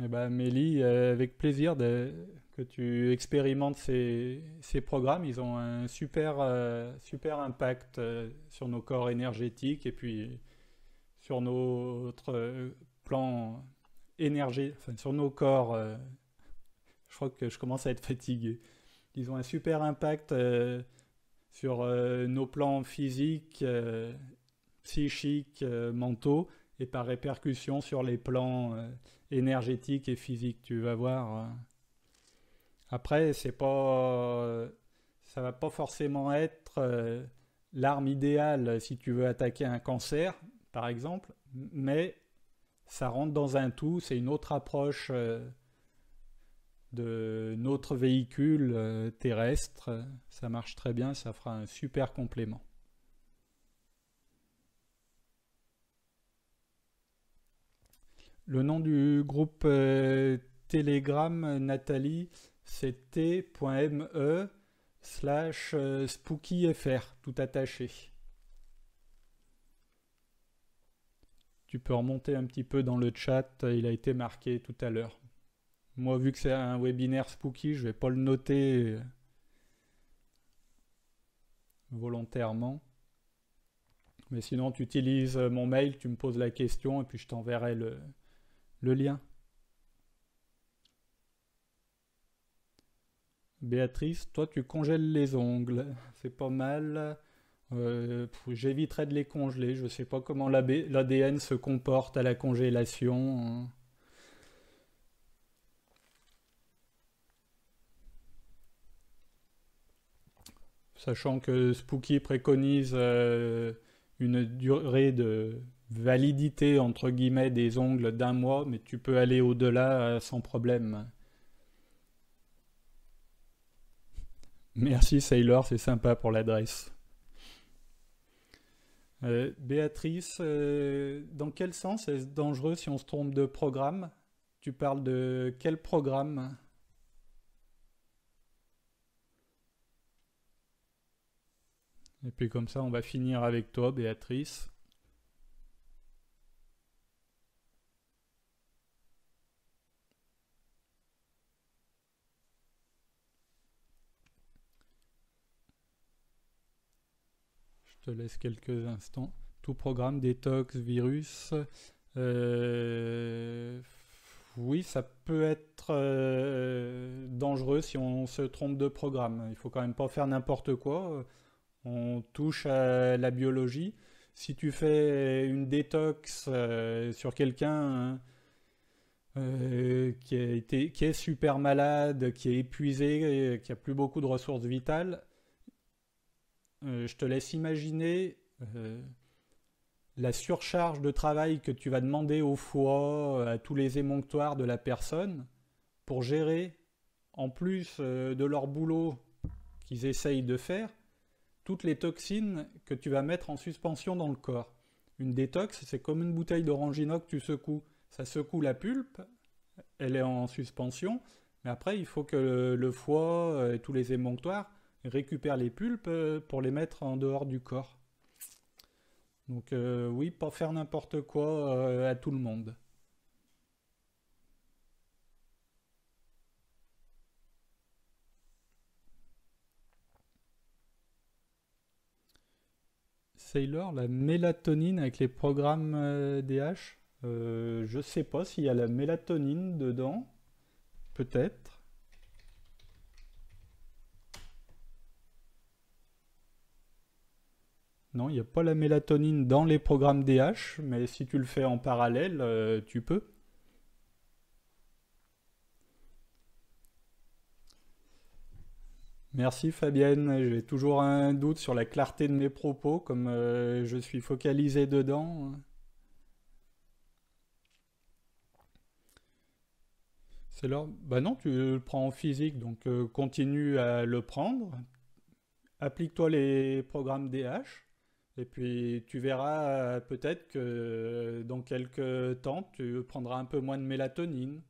Eh ben, Mélie, avec plaisir que tu expérimentes ces programmes. Ils ont un super impact sur nos corps énergétiques et puis sur notre plan énergie, enfin, sur nos corps. Je crois que je commence à être fatigué. Ils ont un super impact sur nos plans physiques, psychiques, mentaux, et par répercussion sur les plans énergétiques et physiques, tu vas voir. Après, ça va pas forcément être l'arme idéale si tu veux attaquer un cancer, par exemple, mais ça rentre dans un tout, c'est une autre approche de notre véhicule terrestre. Ça marche très bien, ça fera un super complément. Le nom du groupe Telegram, Nathalie, c'est t.me/spookyfr, tout attaché. Tu peux remonter un petit peu dans le chat, il a été marqué tout à l'heure. Moi, vu que c'est un webinaire spooky, je vais pas le noter volontairement. Mais sinon, tu utilises mon mail, tu me poses la question et puis je t'enverrai le lien. Béatrice, toi, tu congèles les ongles. C'est pas mal. J'éviterais de les congeler. Je sais pas comment l'ADN se comporte à la congélation. Sachant que Spooky préconise une durée de validité entre guillemets des ongles d'un mois, mais tu peux aller au-delà sans problème. Merci Sailor, c'est sympa pour l'adresse. Béatrice, dans quel sens est-ce dangereux si on se trompe de programme? Tu parles de quel programme? Et puis comme ça, on va finir avec toi, Béatrice. Je te laisse quelques instants. Tout programme, détox, virus. Euh, Oui, ça peut être dangereux si on se trompe de programme. Il faut quand même pas faire n'importe quoi. On touche à la biologie. Si tu fais une détox sur quelqu'un qui est super malade, qui est épuisé, qui a plus beaucoup de ressources vitales, je te laisse imaginer la surcharge de travail que tu vas demander au foie, à tous les émonctoires de la personne, pour gérer, en plus de leur boulot qu'ils essayent de faire, toutes les toxines que tu vas mettre en suspension dans le corps. Une détox, c'est comme une bouteille d'orangina que tu secoues. Ça secoue la pulpe, elle est en suspension, mais après il faut que le foie et tous les émonctoires récupèrent les pulpes pour les mettre en dehors du corps. Donc oui, pas faire n'importe quoi à tout le monde. Sailor, la mélatonine avec les programmes DH, je sais pas s'il y a la mélatonine dedans, peut-être. Non, il n'y a pas la mélatonine dans les programmes DH, mais si tu le fais en parallèle, tu peux. Merci Fabienne, j'ai toujours un doute sur la clarté de mes propos, comme je suis focalisé dedans. C'est là, bah non, tu le prends en physique, donc continue à le prendre. Applique-toi les programmes DH, et puis tu verras peut-être que dans quelques temps, tu prendras un peu moins de mélatonine.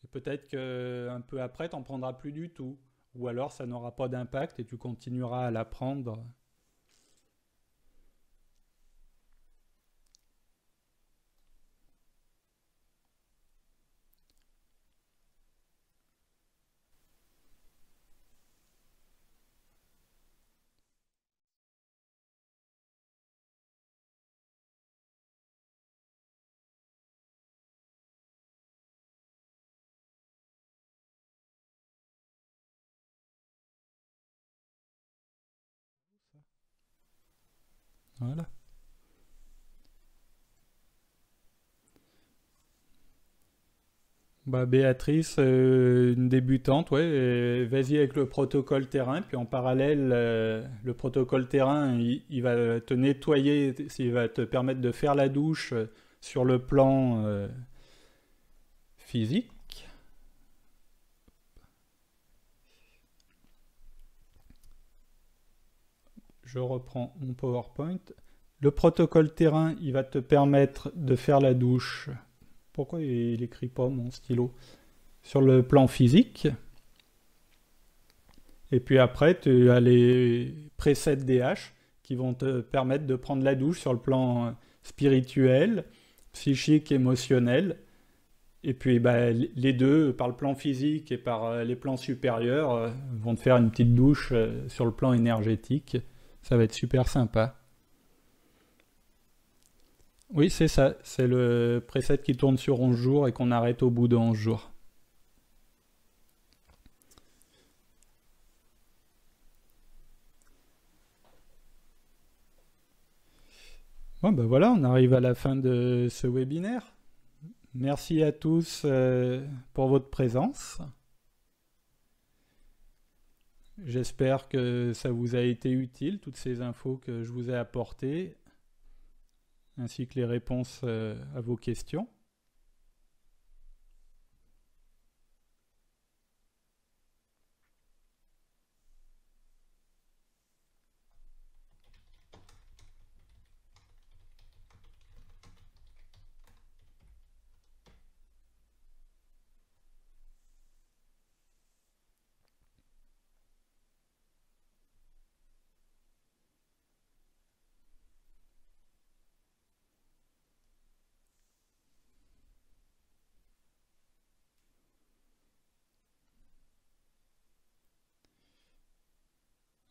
Et peut-être qu'un peu après, tu n'en prendras plus du tout. Ou alors ça n'aura pas d'impact et tu continueras à la prendre. Voilà. Bah, Béatrice, une débutante, ouais, vas-y avec le protocole terrain, puis en parallèle, le protocole terrain, il va te nettoyer, il va te permettre de faire la douche sur le plan physique. Je reprends mon PowerPoint. Le protocole terrain, il va te permettre de faire la douche. Pourquoi il écrit pas mon stylo? Sur le plan physique. Et puis après, tu as les presets DH qui vont te permettre de prendre la douche sur le plan spirituel, psychique, émotionnel. Et puis bah, les deux, par le plan physique et par les plans supérieurs, vont te faire une petite douche sur le plan énergétique. Ça va être super sympa. Oui, c'est ça. C'est le preset qui tourne sur 11 jours et qu'on arrête au bout de 11 jours. Bon, ben voilà, on arrive à la fin de ce webinaire. Merci à tous pour votre présence. J'espère que ça vous a été utile, toutes ces infos que je vous ai apportées, ainsi que les réponses à vos questions.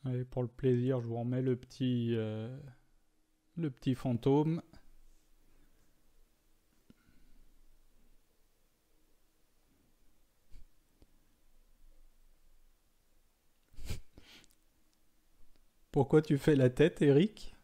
Allez, pour le plaisir, je vous remets le petit fantôme. Pourquoi tu fais la tête, Eric?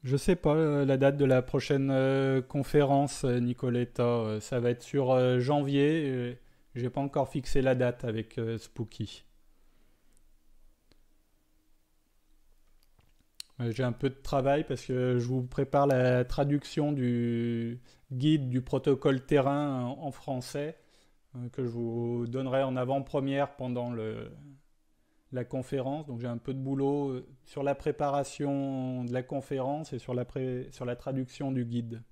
Je sais pas la date de la prochaine conférence, Nicoletta. Ça va être sur janvier. J'ai pas encore fixé la date avec Spooky. J'ai un peu de travail parce que je vous prépare la traduction du guide du protocole terrain en français que je vous donnerai en avant-première pendant la conférence. Donc j'ai un peu de boulot sur la préparation de la conférence et sur la traduction du guide.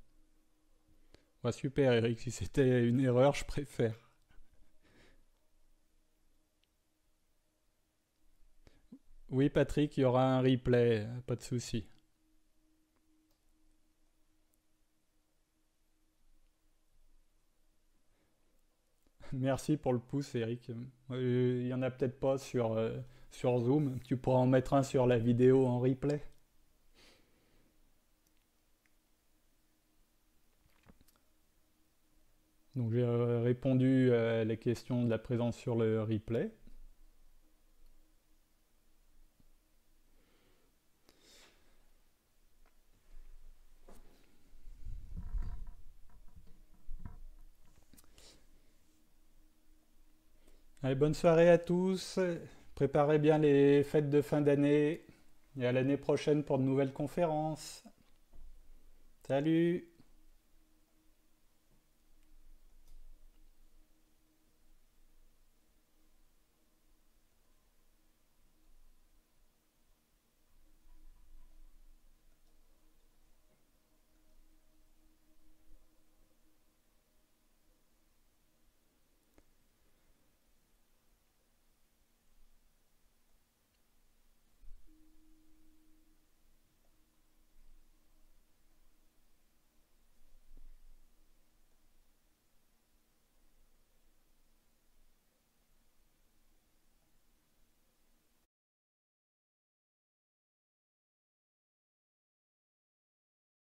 Ouais, super Eric, si c'était une erreur, je préfère. Oui Patrick, il y aura un replay, pas de souci. Merci pour le pouce Eric. Il y en a peut-être pas sur Zoom. Tu pourras en mettre un sur la vidéo en replay. Donc j'ai répondu à la question de la présence sur le replay. Allez, bonne soirée à tous. Préparez bien les fêtes de fin d'année et à l'année prochaine pour de nouvelles conférences. Salut!